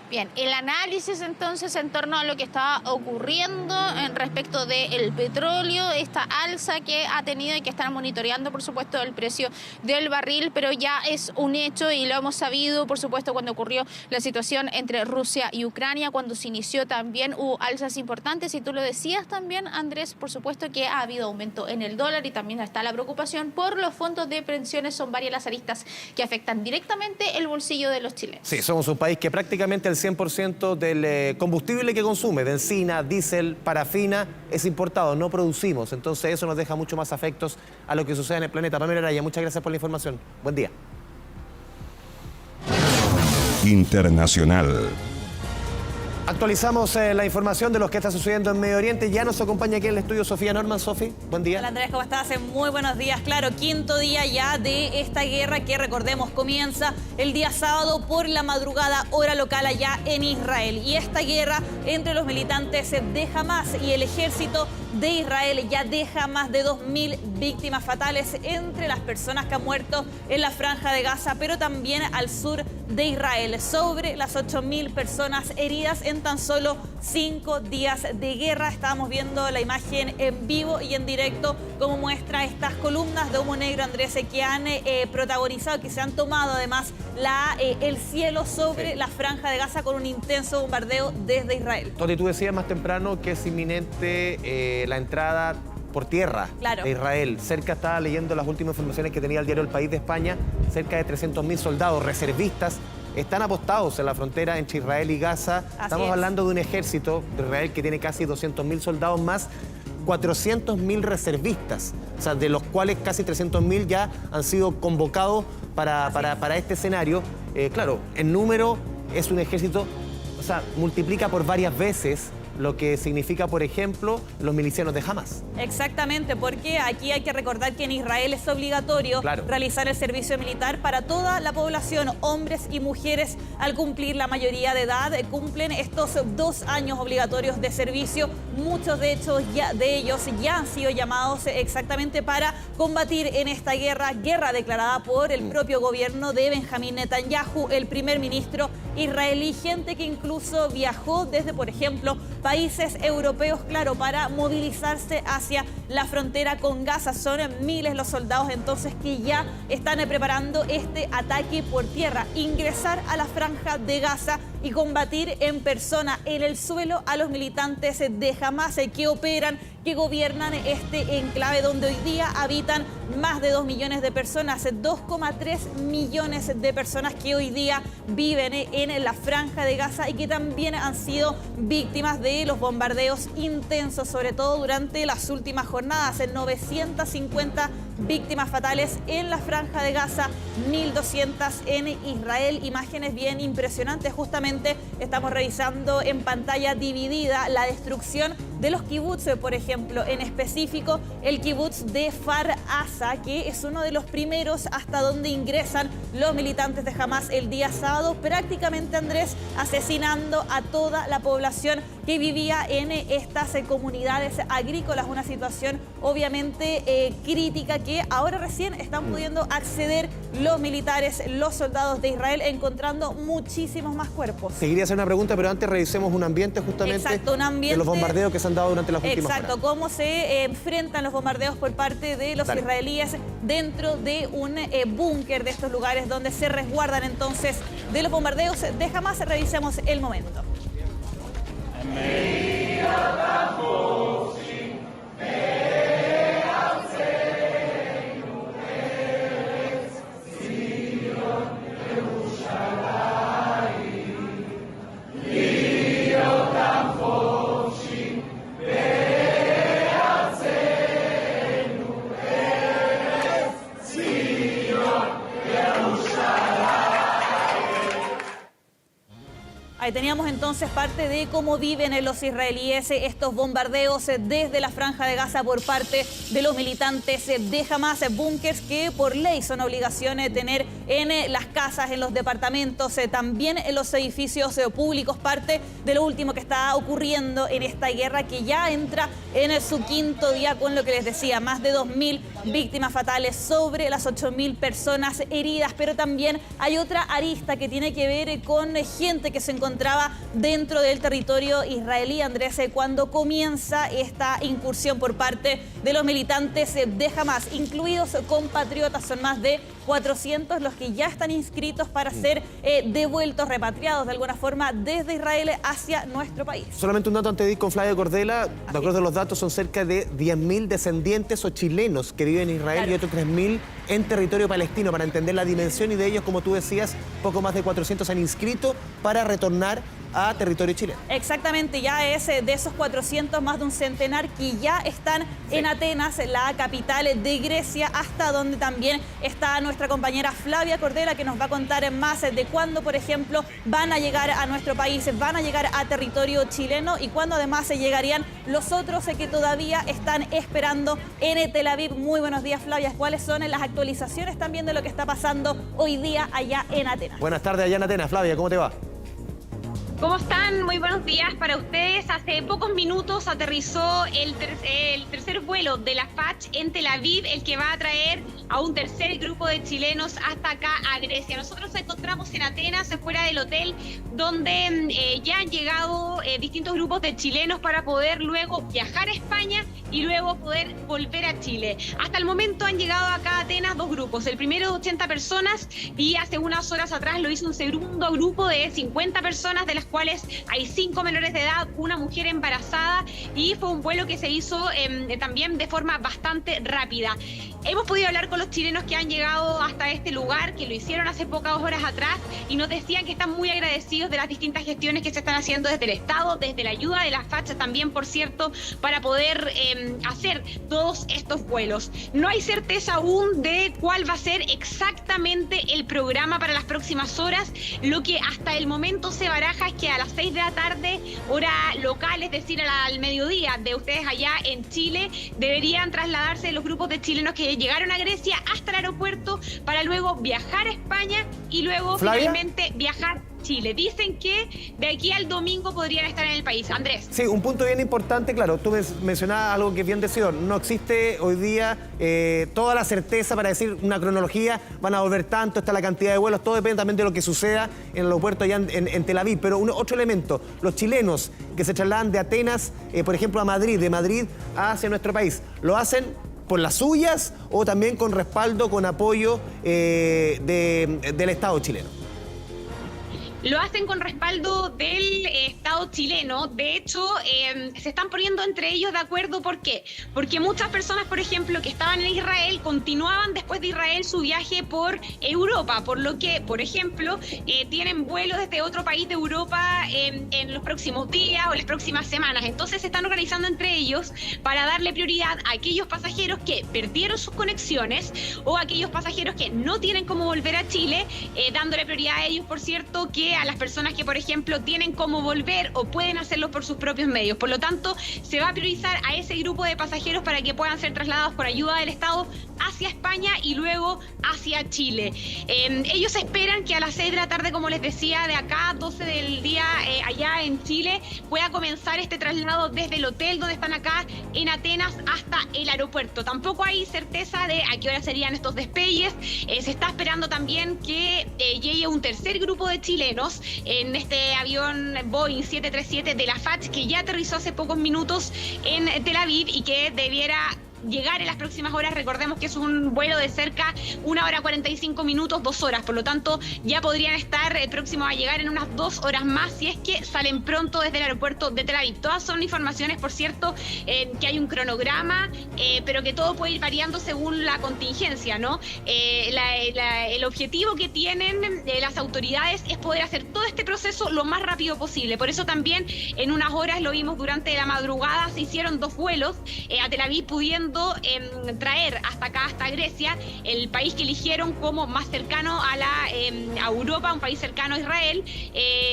Bien, el análisis entonces en torno a lo que está ocurriendo en respecto del petróleo, esta alza que ha tenido y que están monitoreando, por supuesto, el precio del barril, pero ya es un hecho y lo hemos sabido, por supuesto, cuando ocurrió la situación entre Rusia y Ucrania, cuando se inició también hubo alzas importantes y tú lo decías también, Andrés, por supuesto que ha habido aumento en el dólar y también está la preocupación por los fondos de pensiones. Son varias las aristas que afectan directamente el bolsillo de los chilenos. Sí, somos un país que prácticamente el 100% del combustible que consume, benzina, diésel, parafina, es importado, no producimos. Entonces eso nos deja mucho más afectos a lo que sucede en el planeta. Pamela Araya, muchas gracias por la información. Buen día. Internacional. Actualizamos la información de lo que está sucediendo en Medio Oriente. Ya nos acompaña aquí en el estudio Sofía Norman. Sofi, buen día. Hola Andrés, ¿cómo estás? Muy buenos días. Claro, quinto día ya de esta guerra que, recordemos, comienza el día sábado por la madrugada, hora local allá en Israel. Y esta guerra entre los militantes de Hamas y el ejército de Israel ya deja más de 2.000 víctimas fatales entre las personas que han muerto en la Franja de Gaza, pero también al sur de Israel. Sobre las 8.000 personas heridas en tan solo 5 días de guerra. Estábamos viendo la imagen en vivo y en directo, como muestra estas columnas de humo negro, Andrés, que han protagonizado, que se han tomado además el cielo sobre la Franja de Gaza con un intenso bombardeo desde Israel. Toti, tú decías más temprano que es inminente la entrada por tierra de Israel. Cerca, estaba leyendo las últimas informaciones que tenía el diario El País de España, cerca de 300.000 soldados reservistas están apostados en la frontera entre Israel y Gaza. Estamos hablando de un ejército de Israel que tiene casi 200.000 soldados más 400.000 reservistas, o sea, de los cuales casi 300.000 ya han sido convocados para este escenario. Claro, en número es un ejército, o sea, multiplica por varias veces lo que significa, por ejemplo, los milicianos de Hamas. Exactamente, porque aquí hay que recordar que en Israel es obligatorio realizar el servicio militar para toda la población, hombres y mujeres, al cumplir la mayoría de edad, cumplen estos 2 años obligatorios de servicio. Muchos de ellos ya han sido llamados exactamente para combatir en esta guerra declarada por el propio gobierno de Benjamín Netanyahu, el primer ministro israelí, gente que incluso viajó desde, por ejemplo, países europeos, claro, para movilizarse hacia la frontera con Gaza. Son miles los soldados entonces que ya están preparando este ataque por tierra, ingresar a la Franja de Gaza y combatir en persona, en el suelo, a los militantes de Hamas que operan, que gobiernan este enclave donde hoy día habitan más de 2 millones de personas, 2,3 millones de personas que hoy día viven en la Franja de Gaza y que también han sido víctimas de los bombardeos intensos, sobre todo durante las últimas jornadas. 950 víctimas fatales en la Franja de Gaza, 1.200 en Israel. Imágenes bien impresionantes. Justamente estamos revisando en pantalla dividida la destrucción de los kibutz, por ejemplo, en específico el kibutz de Kfar Aza, que es uno de los primeros hasta donde ingresan los militantes de Hamas el día sábado, prácticamente, Andrés, asesinando a toda la población que vivía en estas comunidades agrícolas. Una situación obviamente crítica que ahora recién están pudiendo acceder los militares, los soldados de Israel, encontrando muchísimos más cuerpos. Seguiría hacer una pregunta, pero antes revisemos un ambiente justamente de los bombardeos que se han dado durante las últimas horas. Exacto, cómo se enfrentan los bombardeos por parte de los israelíes dentro de un búnker de estos lugares donde se resguardan entonces de los bombardeos de Hamas. Revisemos el momento. Ahí teníamos entonces parte de cómo viven los israelíes estos bombardeos desde la Franja de Gaza por parte de los militantes de Hamas, búnkers que por ley son obligación de tener en las casas, en los departamentos, también en los edificios públicos, parte de lo último que está ocurriendo en esta guerra que ya entra en su 5.º día, con lo que les decía, más de 2.000 víctimas fatales, sobre las 8.000 personas heridas, pero también hay otra arista que tiene que ver con gente que se encontraba dentro del territorio israelí, Andrés, cuando comienza esta incursión por parte de los militantes de Hamas, incluidos compatriotas. Son más de 400 los que ya están inscritos para ser devueltos, repatriados de alguna forma desde Israel hacia nuestro país. Solamente un dato antes de ir con Flavia Cordela. De acuerdo a los datos, son cerca de 10.000 descendientes o chilenos que viven en Israel y otros 3.000 en territorio palestino, para entender la dimensión, y de ellos, como tú decías, poco más de 400 han inscrito para retornar a territorio chileno. Exactamente, ya es de esos 400, más de un centenar que ya están en Atenas, la capital de Grecia, hasta donde también está nuestra compañera Flavia Cordela, que nos va a contar más de cuándo, por ejemplo, van a llegar a nuestro país, van a llegar a territorio chileno, y cuándo además se llegarían los otros que todavía están esperando en Tel Aviv. Muy buenos días, Flavia. ¿Cuáles son las actualizaciones también de lo que está pasando hoy día allá en Atenas? Buenas tardes allá en Atenas. Flavia, ¿cómo te va? ¿Cómo están? Muy buenos días para ustedes. Hace pocos minutos aterrizó el tercer vuelo de la FACH en Tel Aviv, el que va a traer a un tercer grupo de chilenos hasta acá a Grecia. Nosotros nos encontramos en Atenas, fuera del hotel, donde ya han llegado distintos grupos de chilenos para poder luego viajar a España y luego poder volver a Chile. Hasta el momento han llegado acá a Atenas 2 grupos. El primero de 80 personas y hace unas horas atrás lo hizo un segundo grupo de 50 personas, de las cuales hay 5 menores de edad, una mujer embarazada, y fue un vuelo que se hizo también de forma bastante rápida. Hemos podido hablar con los chilenos que han llegado hasta este lugar, que lo hicieron hace pocas horas atrás, y nos decían que están muy agradecidos de las distintas gestiones que se están haciendo desde el Estado, desde la ayuda de la FACH también, por cierto, para poder hacer todos estos vuelos. No hay certeza aún de cuál va a ser exactamente el programa para las próximas horas. Lo que hasta el momento se baraja es que a las 6 de la tarde, hora local, es decir, al mediodía de ustedes allá en Chile, deberían trasladarse los grupos de chilenos que llegaron a Grecia hasta el aeropuerto para luego viajar a España y luego finalmente viajar a Chile. Dicen que de aquí al domingo podrían estar en el país. Andrés. Sí, un punto bien importante, claro, tú mencionabas algo que es bien decidido. No existe hoy día toda la certeza para decir una cronología, van a volver tanto, está la cantidad de vuelos, todo depende también de lo que suceda en el aeropuerto allá en Tel Aviv. Pero otro elemento, los chilenos que se trasladan de Atenas, por ejemplo, a Madrid, de Madrid hacia nuestro país, ¿lo hacen por las suyas o también con respaldo, con apoyo del Estado chileno? Lo hacen con respaldo del Estado chileno. De hecho, se están poniendo entre ellos de acuerdo. ¿Por qué? Porque muchas personas, por ejemplo, que estaban en Israel, continuaban después de Israel su viaje por Europa, por lo que, por ejemplo, tienen vuelos desde otro país de Europa en los próximos días o las próximas semanas. Entonces se están organizando entre ellos para darle prioridad a aquellos pasajeros que perdieron sus conexiones o a aquellos pasajeros que no tienen cómo volver a Chile, dándole prioridad a ellos, por cierto, que a las personas que, por ejemplo, tienen cómo volver o pueden hacerlo por sus propios medios. Por lo tanto, se va a priorizar a ese grupo de pasajeros para que puedan ser trasladados por ayuda del Estado hacia España y luego hacia Chile. Ellos esperan que a las 6 de la tarde, como les decía, de acá, 12 del día, allá en Chile, pueda comenzar este traslado desde el hotel donde están acá en Atenas hasta el aeropuerto. Tampoco hay certeza de a qué hora serían estos despegues. Se está esperando también que llegue un tercer grupo de chilenos en este avión Boeing 737 de la FACH, que ya aterrizó hace pocos minutos en Tel Aviv y que debiera llegar en las próximas horas. Recordemos que es un vuelo de cerca 1 hora 45 minutos, 2 horas, por lo tanto ya podrían estar próximos a llegar en unas 2 horas más si es que salen pronto desde el aeropuerto de Tel Aviv. Todas son informaciones, por cierto, que hay un cronograma, pero que todo puede ir variando según la contingencia, ¿no? El objetivo que tienen las autoridades es poder hacer todo este proceso lo más rápido posible. Por eso también en unas horas, lo vimos durante la madrugada, se hicieron 2 vuelos a Tel Aviv, pudiendo traer hasta acá, hasta Grecia, el país que eligieron como más cercano a Europa, un país cercano a Israel,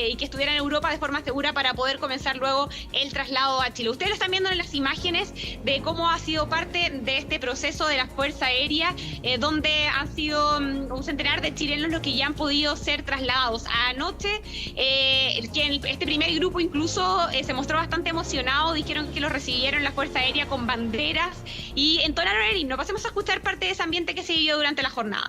y que estuviera en Europa de forma segura para poder comenzar luego el traslado a Chile. Ustedes lo están viendo en las imágenes de cómo ha sido parte de este proceso de la Fuerza Aérea, donde han sido un centenar de chilenos los que ya han podido ser trasladados. Anoche, este primer grupo incluso se mostró bastante emocionado, dijeron que los recibieron la Fuerza Aérea con banderas y entonaron el himno. Pasemos a escuchar parte de ese ambiente que se vivió durante la jornada.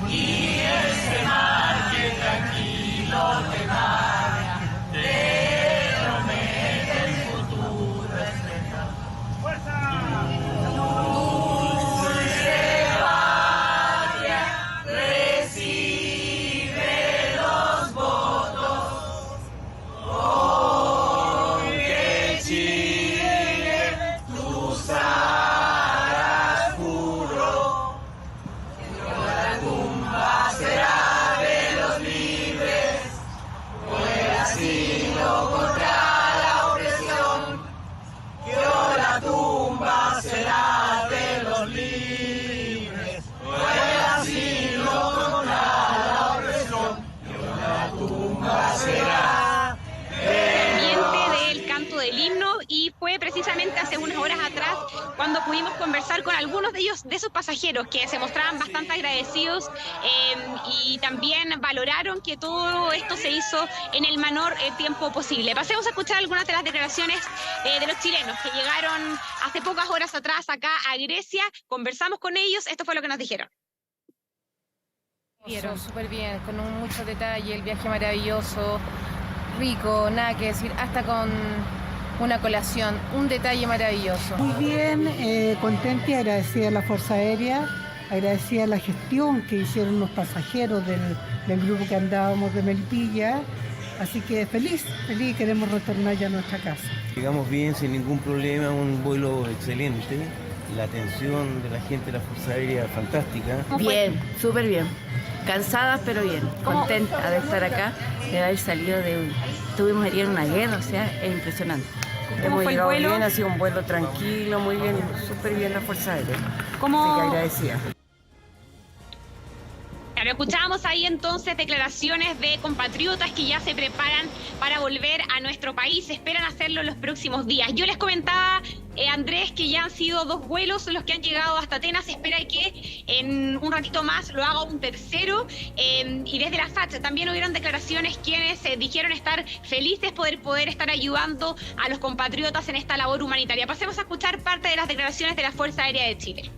Y ese mar que tranquilo te vaya, te promete el futuro esplendor. Dulce patria, recibe los votos, porque Chile tus alas juró. cuando pudimos conversar con algunos de ellos, de esos pasajeros que se mostraban bastante agradecidos y también valoraron que todo esto se hizo en el menor tiempo posible. Pasemos a escuchar algunas de las declaraciones de los chilenos que llegaron hace pocas horas atrás acá a Grecia. Conversamos con ellos, esto fue lo que nos dijeron. Súper bien, con mucho detalle, el viaje maravilloso, rico, nada que decir, hasta con una colación, un detalle maravilloso. Muy bien, contenta y agradecida a la Fuerza Aérea, agradecida a la gestión que hicieron los pasajeros del grupo que andábamos de Melipilla, así que feliz, queremos retornar ya a nuestra casa. Llegamos bien, sin ningún problema, un vuelo excelente, la atención de la gente de la Fuerza Aérea fantástica. Bien, súper bien. Cansadas pero bien, contenta de estar acá, de haber salido estuvimos allí en una guerra, o sea, es impresionante. Hemos llegado bien, ha sido un vuelo tranquilo, muy bien, súper bien la Fuerza Aérea. Así que agradecida. Claro, escuchábamos ahí entonces declaraciones de compatriotas que ya se preparan para volver a nuestro país, esperan hacerlo en los próximos días. Yo les comentaba, Andrés, que ya han sido 2 vuelos los que han llegado hasta Atenas, se espera que en un ratito más lo haga un tercero, y desde la FACH también hubieron declaraciones quienes dijeron estar felices poder estar ayudando a los compatriotas en esta labor humanitaria. Pasemos a escuchar parte de las declaraciones de la Fuerza Aérea de Chile.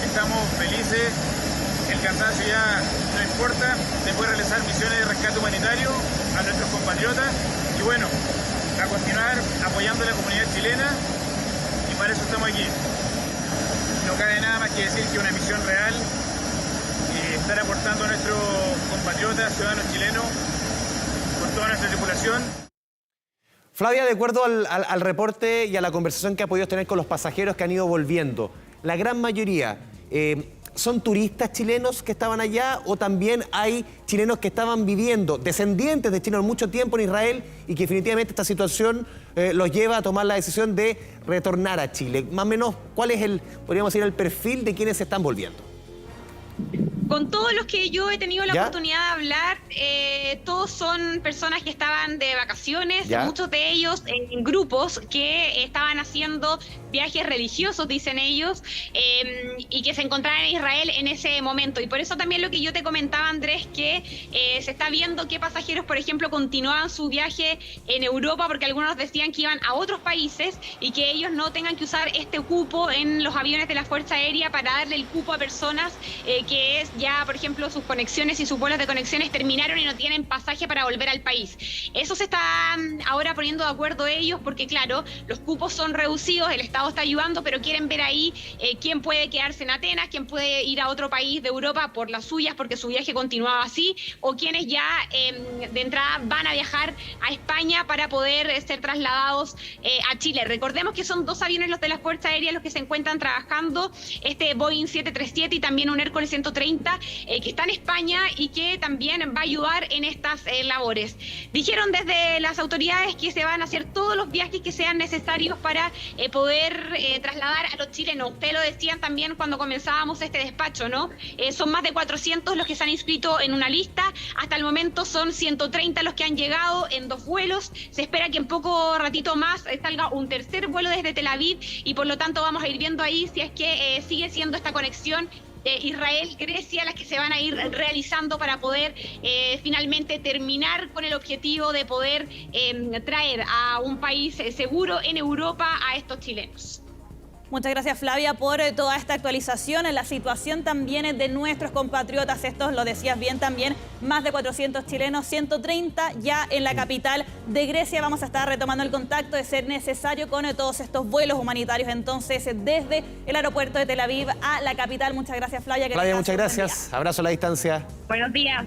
Estamos felices, el cansancio ya no importa, de poder realizar misiones de rescate humanitario a nuestros compatriotas y bueno, a continuar apoyando a la comunidad chilena y para eso estamos aquí. No cabe nada más que decir que una misión real, estar aportando a nuestros compatriotas, ciudadanos chilenos, con toda nuestra tripulación. Flavia, de acuerdo al reporte y a la conversación que ha podido tener con los pasajeros que han ido volviendo, la gran mayoría ¿son turistas chilenos que estaban allá o también hay chilenos que estaban viviendo, descendientes de chilenos mucho tiempo en Israel y que definitivamente esta situación los lleva a tomar la decisión de retornar a Chile? Más o menos, ¿cuál es podríamos decir, el perfil de quienes se están volviendo? Con todos los que yo he tenido la oportunidad de hablar, todos son personas que estaban de vacaciones, muchos de ellos en grupos que estaban haciendo viajes religiosos, dicen ellos, y que se encontraban en Israel en ese momento. Y por eso también lo que yo te comentaba, Andrés, que se está viendo que pasajeros, por ejemplo, continuaban su viaje en Europa, porque algunos decían que iban a otros países y que ellos no tengan que usar este cupo en los aviones de la Fuerza Aérea para darle el cupo a personas que es ya, por ejemplo, sus conexiones y sus vuelos de conexiones terminaron y no tienen pasaje para volver al país. Eso se está ahora poniendo de acuerdo ellos porque, claro, los cupos son reducidos, el Estado está ayudando, pero quieren ver ahí quién puede quedarse en Atenas, quién puede ir a otro país de Europa por las suyas, porque su viaje continuaba así, o quienes ya de entrada van a viajar a España para poder ser trasladados a Chile. Recordemos que son 2 aviones los de la Fuerza Aérea los que se encuentran trabajando, este Boeing 737 y también un Hércules 130, que está en España y que también va a ayudar en estas labores. Dijeron desde las autoridades que se van a hacer todos los viajes que sean necesarios para poder trasladar a los chilenos. Ustedes lo decían también cuando comenzábamos este despacho, ¿no? Son más de 400 los que se han inscrito en una lista. Hasta el momento son 130 los que han llegado en 2 vuelos. Se espera que en poco ratito más salga un tercer vuelo desde Tel Aviv y por lo tanto vamos a ir viendo ahí si es que sigue siendo esta conexión Israel-Grecia las que se van a ir realizando para poder finalmente terminar con el objetivo de poder traer a un país seguro en Europa a estos chilenos. Muchas gracias, Flavia, por toda esta actualización. La situación también de nuestros compatriotas, estos lo decías bien también, más de 400 chilenos, 130 ya en la capital de Grecia. Vamos a estar retomando el contacto de ser necesario con todos estos vuelos humanitarios, entonces, desde el aeropuerto de Tel Aviv a la capital. Muchas gracias, Flavia. Flavia, muchas gracias. Abrazo a la distancia. Buenos días.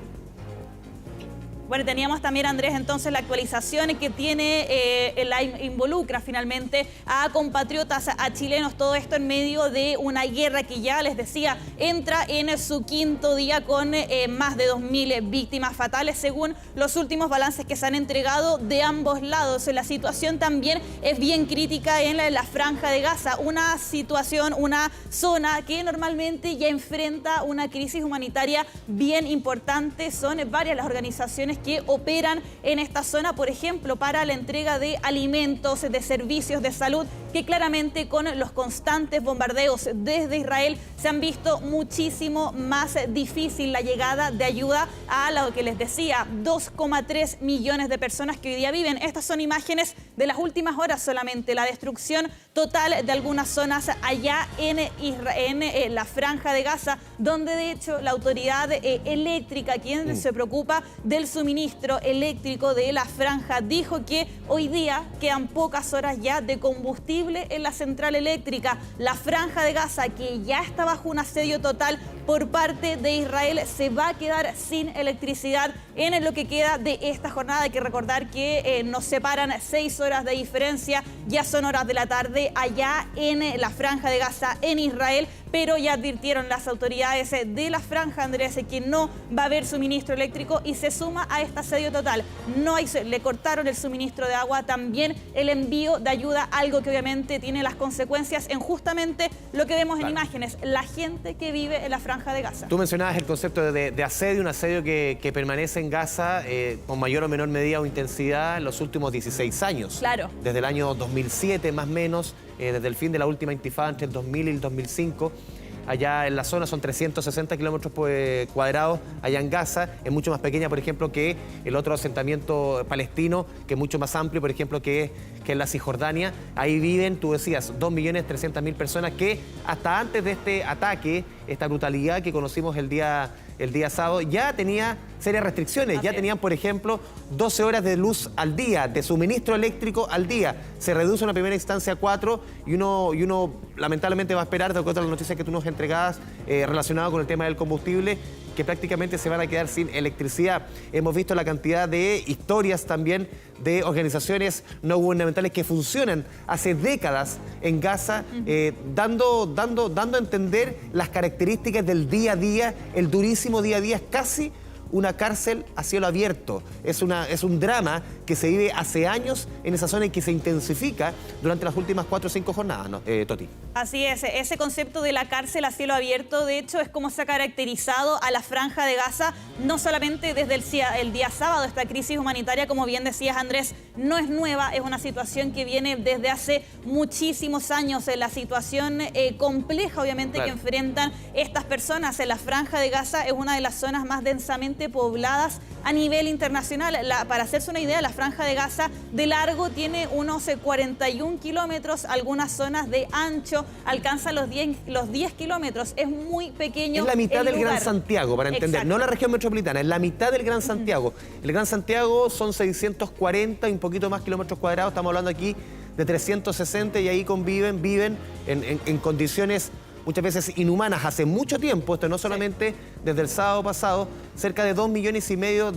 Bueno, teníamos también, Andrés, entonces la actualización que tiene, involucra finalmente a compatriotas, a chilenos, todo esto en medio de una guerra que ya, les decía, entra en su 5.º día con más de 2.000 víctimas fatales, según los últimos balances que se han entregado de ambos lados. La situación también es bien crítica en la Franja de Gaza, una situación, una zona que normalmente ya enfrenta una crisis humanitaria bien importante. Son varias las organizaciones que operan en esta zona, por ejemplo, para la entrega de alimentos, de servicios de salud que claramente con los constantes bombardeos desde Israel se han visto muchísimo más difícil la llegada de ayuda a lo que les decía, 2,3 millones de personas que hoy día viven. Estas son imágenes de las últimas horas solamente, la destrucción total de algunas zonas allá en la Franja de Gaza, donde de hecho la autoridad eléctrica, quien se preocupa del suministro eléctrico de la franja, dijo que hoy día quedan pocas horas ya de combustible en la central eléctrica. La Franja de Gaza, que ya está bajo un asedio total por parte de Israel, se va a quedar sin electricidad en lo que queda de esta jornada. Hay que recordar que nos separan 6 horas de diferencia, ya son horas de la tarde allá en la Franja de Gaza, en Israel, pero ya advirtieron las autoridades de la franja, Andrés, que no va a haber suministro eléctrico y se suma a este asedio total. Le cortaron el suministro de agua, también el envío de ayuda, algo que obviamente tiene las consecuencias en justamente lo que vemos en imágenes, la gente que vive en la Franja de Gaza. Tú mencionabas el concepto de asedio, un asedio que permanece en Gaza con mayor o menor medida o intensidad en los últimos 16 años. Claro. Desde el año 2007 más o menos, desde el fin de la última intifada entre el 2000 y el 2005. Allá en la zona son 360 kilómetros cuadrados, allá en Gaza. Es mucho más pequeña, por ejemplo, que el otro asentamiento palestino, que es mucho más amplio, por ejemplo, que es la Cisjordania. Ahí viven, tú decías, 2.300.000 personas que hasta antes de este ataque, esta brutalidad que conocimos el día sábado, ya tenía serias restricciones. Ya tenían, por ejemplo, 12 horas de luz al día, de suministro eléctrico al día. Se reduce en la primera instancia a 4 y uno lamentablemente va a esperar, de acuerdo a las noticias que tú nos entregabas relacionadas con el tema del combustible, que prácticamente se van a quedar sin electricidad. Hemos visto la cantidad de historias también de organizaciones no gubernamentales que funcionan hace décadas en Gaza, dando a entender las características del día a día, el durísimo día a día. Es casi una cárcel a cielo abierto. Es un drama que se vive hace años en esa zona y que se intensifica durante las últimas 4 o 5 jornadas, ¿no, Toti? Así es, ese concepto de la cárcel a cielo abierto, de hecho, es como se ha caracterizado a la Franja de Gaza, no solamente desde el día sábado. Esta crisis humanitaria, como bien decías, Andrés, no es nueva, es una situación que viene desde hace muchísimos años. La situación compleja, obviamente, que enfrentan estas personas en la Franja de Gaza es una de las zonas más densamente pobladas a nivel internacional. Para hacerse una idea, la Franja de Gaza de largo tiene unos 41 kilómetros, algunas zonas de ancho alcanzan los 10 kilómetros. Es muy pequeño. Es la mitad del lugar. Gran Santiago, para entender. Exacto. No la región metropolitana, es la mitad del Gran Santiago. El Gran Santiago son 640 y un poquito más kilómetros cuadrados. Estamos hablando aquí de 360 y ahí viven en condiciones muchas veces inhumanas hace mucho tiempo. Esto no solamente desde el sábado pasado, cerca de 2,5 millones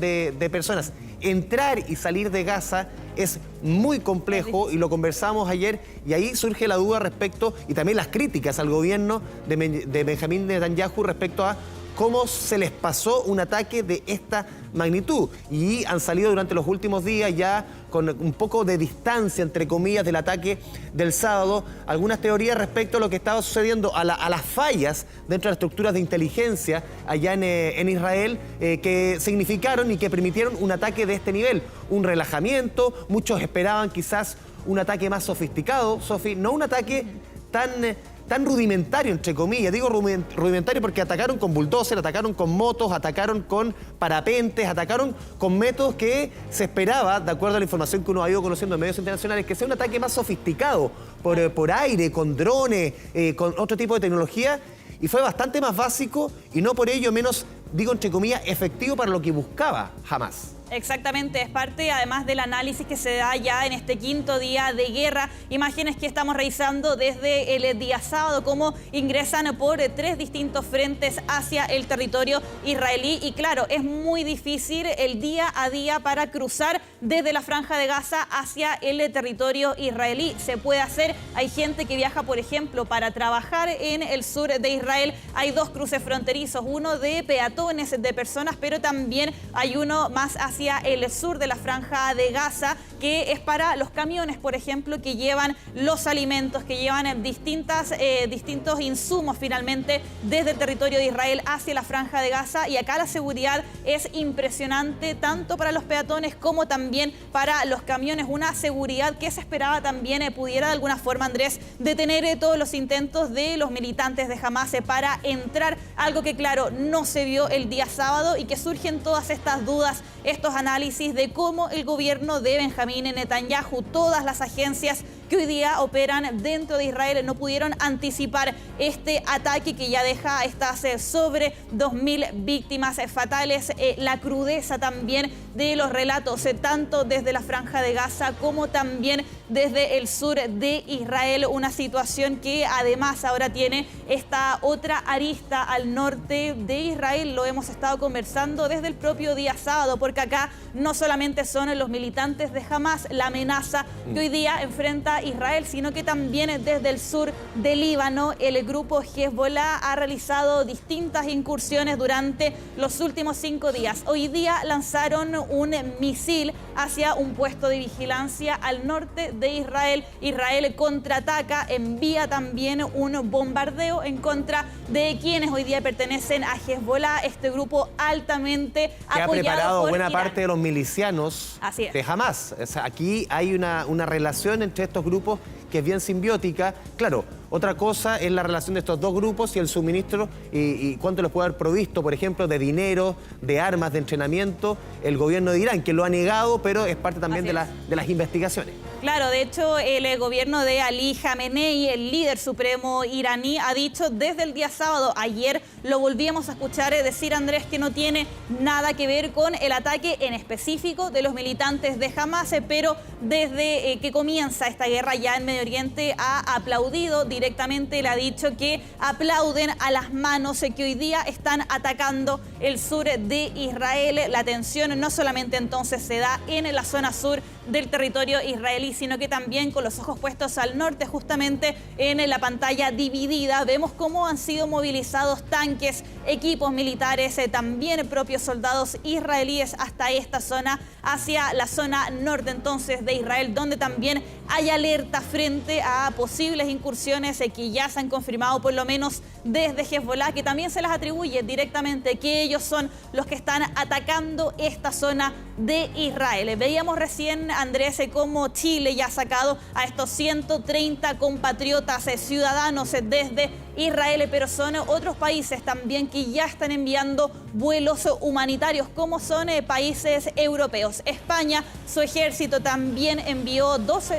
de personas. Entrar y salir de Gaza es muy complejo y lo conversamos ayer y ahí surge la duda respecto y también las críticas al gobierno de Benjamín Netanyahu respecto a cómo se les pasó un ataque de esta magnitud. Y han salido durante los últimos días ya con un poco de distancia, entre comillas, del ataque del sábado, algunas teorías respecto a lo que estaba sucediendo, a las fallas dentro de las estructuras de inteligencia allá en Israel, que significaron y que permitieron un ataque de este nivel. Un relajamiento, muchos esperaban quizás un ataque más sofisticado, Sofi, no un ataque tan rudimentario, entre comillas. Digo rudimentario porque atacaron con bulldozer, atacaron con motos, atacaron con parapentes, atacaron con métodos que se esperaba, de acuerdo a la información que uno ha ido conociendo en medios internacionales, que sea un ataque más sofisticado, por aire, con drones, con otro tipo de tecnología, y fue bastante más básico y no por ello menos, digo entre comillas, efectivo para lo que buscaba Hamás. Exactamente, es parte además del análisis que se da ya en este 5.º día de guerra. Imágenes que estamos revisando desde el día sábado, cómo ingresan por 3 distintos frentes hacia el territorio israelí. Y claro, es muy difícil el día a día para cruzar desde la Franja de Gaza hacia el territorio israelí. Se puede hacer, hay gente que viaja, por ejemplo, para trabajar en el sur de Israel. Hay 2 cruces fronterizos, uno de peatones, de personas, pero también hay uno más hacia hacia el sur de la Franja de Gaza, que es para los camiones, por ejemplo, que llevan los alimentos, que llevan distintos insumos finalmente desde el territorio de Israel hacia la Franja de Gaza. Y acá la seguridad es impresionante, tanto para los peatones como también para los camiones. Una seguridad que se esperaba también pudiera de alguna forma, Andrés, detener todos los intentos de los militantes de Hamás para entrar, algo que claro no se vio el día sábado, y que surgen todas estas dudas, estos análisis de cómo el gobierno de Benjamín Netanyahu, todas las agencias que hoy día operan dentro de Israel no pudieron anticipar este ataque que ya deja estas sobre 2.000 víctimas fatales. La crudeza también de los relatos, tanto desde la Franja de Gaza como también desde el sur de Israel. Una situación que además ahora tiene esta otra arista al norte de Israel. Lo hemos estado conversando desde el propio día sábado, porque acá no solamente son los militantes de Hamás la amenaza que hoy día enfrenta Israel, sino que también desde el sur de Líbano el grupo Hezbollah ha realizado distintas incursiones durante los últimos 5 días. Hoy día lanzaron un misil hacia un puesto de vigilancia al norte de Israel. Israel contraataca, envía también un bombardeo en contra de quienes hoy día pertenecen a Hezbollah, este grupo altamente que apoyado ha preparado por buena Irán. parte de los milicianos de Hamás. O sea, aquí hay una relación entre estos grupos que es bien simbiótica. Claro, otra cosa es la relación de estos dos grupos y el suministro y cuánto les puede haber provisto, por ejemplo, de dinero, de armas, de entrenamiento, el gobierno de Irán, que lo ha negado, pero es parte también de las investigaciones. Claro, de hecho, el gobierno de Ali Khamenei, el líder supremo iraní, ha dicho desde el día sábado, ayer lo volvíamos a escuchar decir, Andrés, que no tiene nada que ver con el ataque en específico de los militantes de Hamás, pero desde que comienza esta guerra ya en Medio Oriente ha aplaudido directamente, le ha dicho que aplauden a las manos que hoy día están atacando el sur de Israel. La tensión no solamente entonces se da en la zona sur del territorio israelí, sino que también con los ojos puestos al norte, justamente en la pantalla dividida, vemos cómo han sido movilizados tanques, equipos militares, también propios soldados israelíes hasta esta zona, hacia la zona norte entonces de Israel, donde también hay alerta frente a posibles incursiones que ya se han confirmado por lo menos desde Hezbollah, que también se las atribuye directamente que ellos son los que están atacando esta zona de Israel. Veíamos recién, Andrés, cómo Chile ya ha sacado a estos 130 compatriotas ciudadanos desde Israel, pero son otros países también que ya están enviando vuelos humanitarios, como son países europeos. España, su ejército también envió 2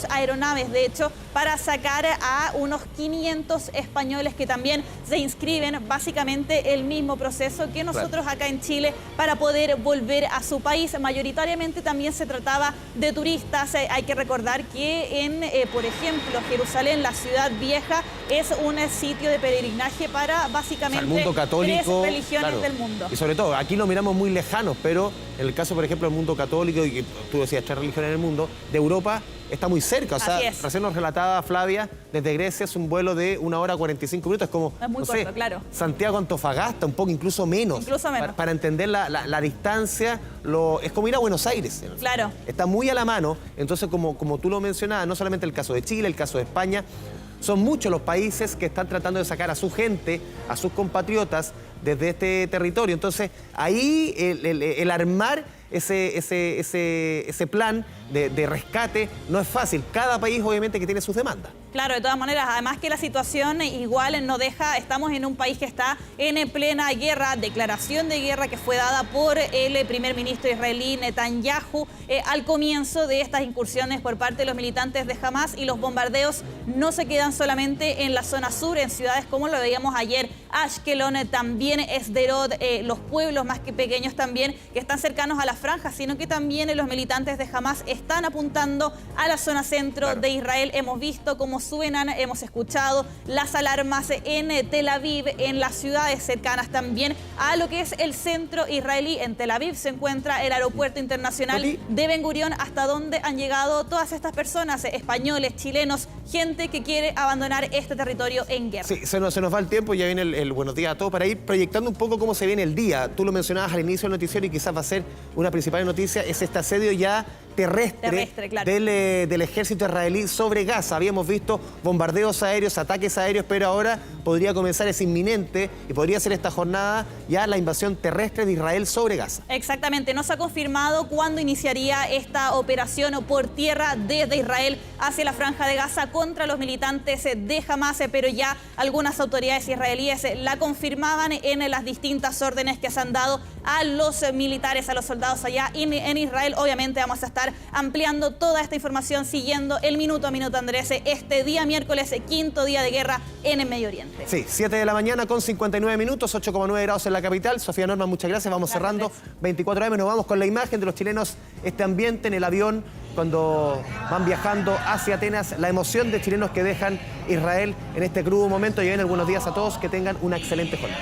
aeronaves, de hecho, para sacar a unos 500 españoles que también se inscriben, básicamente el mismo proceso que nosotros acá en Chile, para poder volver a su país. Mayoritariamente también se trataba de turistas. Hay que recordar que en, por ejemplo, Jerusalén, la ciudad vieja, es un sitio de peregrinaje para básicamente el mundo católico, 3 religiones del mundo. Y sobre todo, aquí lo miramos muy lejanos, pero en el caso, por ejemplo, del mundo católico, y que tú decías 3 religiones en el mundo, de Europa está muy cerca. O sea, recién nos relataba Flavia, desde Grecia es un vuelo de 1 hora 45 minutos. Es como, es muy corto, claro. Santiago Antofagasta, un poco, incluso menos. Para entender la distancia, es como ir a Buenos Aires. Claro. Está muy a la mano. Entonces, como tú lo mencionabas, no solamente el caso de Chile, el caso de España, son muchos los países que están tratando de sacar a su gente, a sus compatriotas, desde este territorio. Entonces, ahí el armar ese plan de rescate no es fácil. Cada país, obviamente, que tiene sus demandas. Claro, de todas maneras, además que la situación igual no deja, estamos en un país que está en plena guerra, declaración de guerra que fue dada por el primer ministro israelí Netanyahu al comienzo de estas incursiones por parte de los militantes de Hamás, y los bombardeos no se quedan solamente en la zona sur, en ciudades como lo veíamos ayer, Ashkelon, también Sderot, los pueblos más que pequeños también que están cercanos a la franja, sino que también los militantes de Hamás están apuntando a la zona centro de Israel. Hemos visto cómo suenan, hemos escuchado las alarmas en Tel Aviv, en las ciudades cercanas también a lo que es el centro israelí. En Tel Aviv se encuentra el aeropuerto internacional de Ben Gurión, hasta donde han llegado todas estas personas, españoles, chilenos, gente que quiere abandonar este territorio en guerra. Sí, se nos va el tiempo, ya viene el buenos días a todos, para ir proyectando un poco cómo se viene el día. Tú lo mencionabas al inicio del noticiero y quizás va a ser una las principales noticias es este asedio ya terrestre claro. del ejército israelí sobre Gaza. Habíamos visto bombardeos aéreos, ataques aéreos, pero ahora podría comenzar, es inminente, y podría ser esta jornada ya la invasión terrestre de Israel sobre Gaza. Exactamente, no se ha confirmado cuándo iniciaría esta operación por tierra desde Israel hacia la Franja de Gaza contra los militantes de Hamas, pero ya algunas autoridades israelíes la confirmaban en las distintas órdenes que se han dado a los militares, a los soldados allá en Israel. Obviamente vamos a estar ampliando toda esta información, siguiendo el minuto a minuto, Andrés, este día miércoles, 5º día de guerra en el Medio Oriente. Sí, 7 de la mañana con 59 minutos, 8,9 grados en la capital. Sofía Norma, muchas gracias. Vamos cerrando 24 AM. Nos vamos con la imagen de los chilenos, este ambiente en el avión cuando van viajando hacia Atenas, la emoción de chilenos que dejan Israel en este crudo momento. Y bien, buenos días a todos, que tengan una excelente jornada.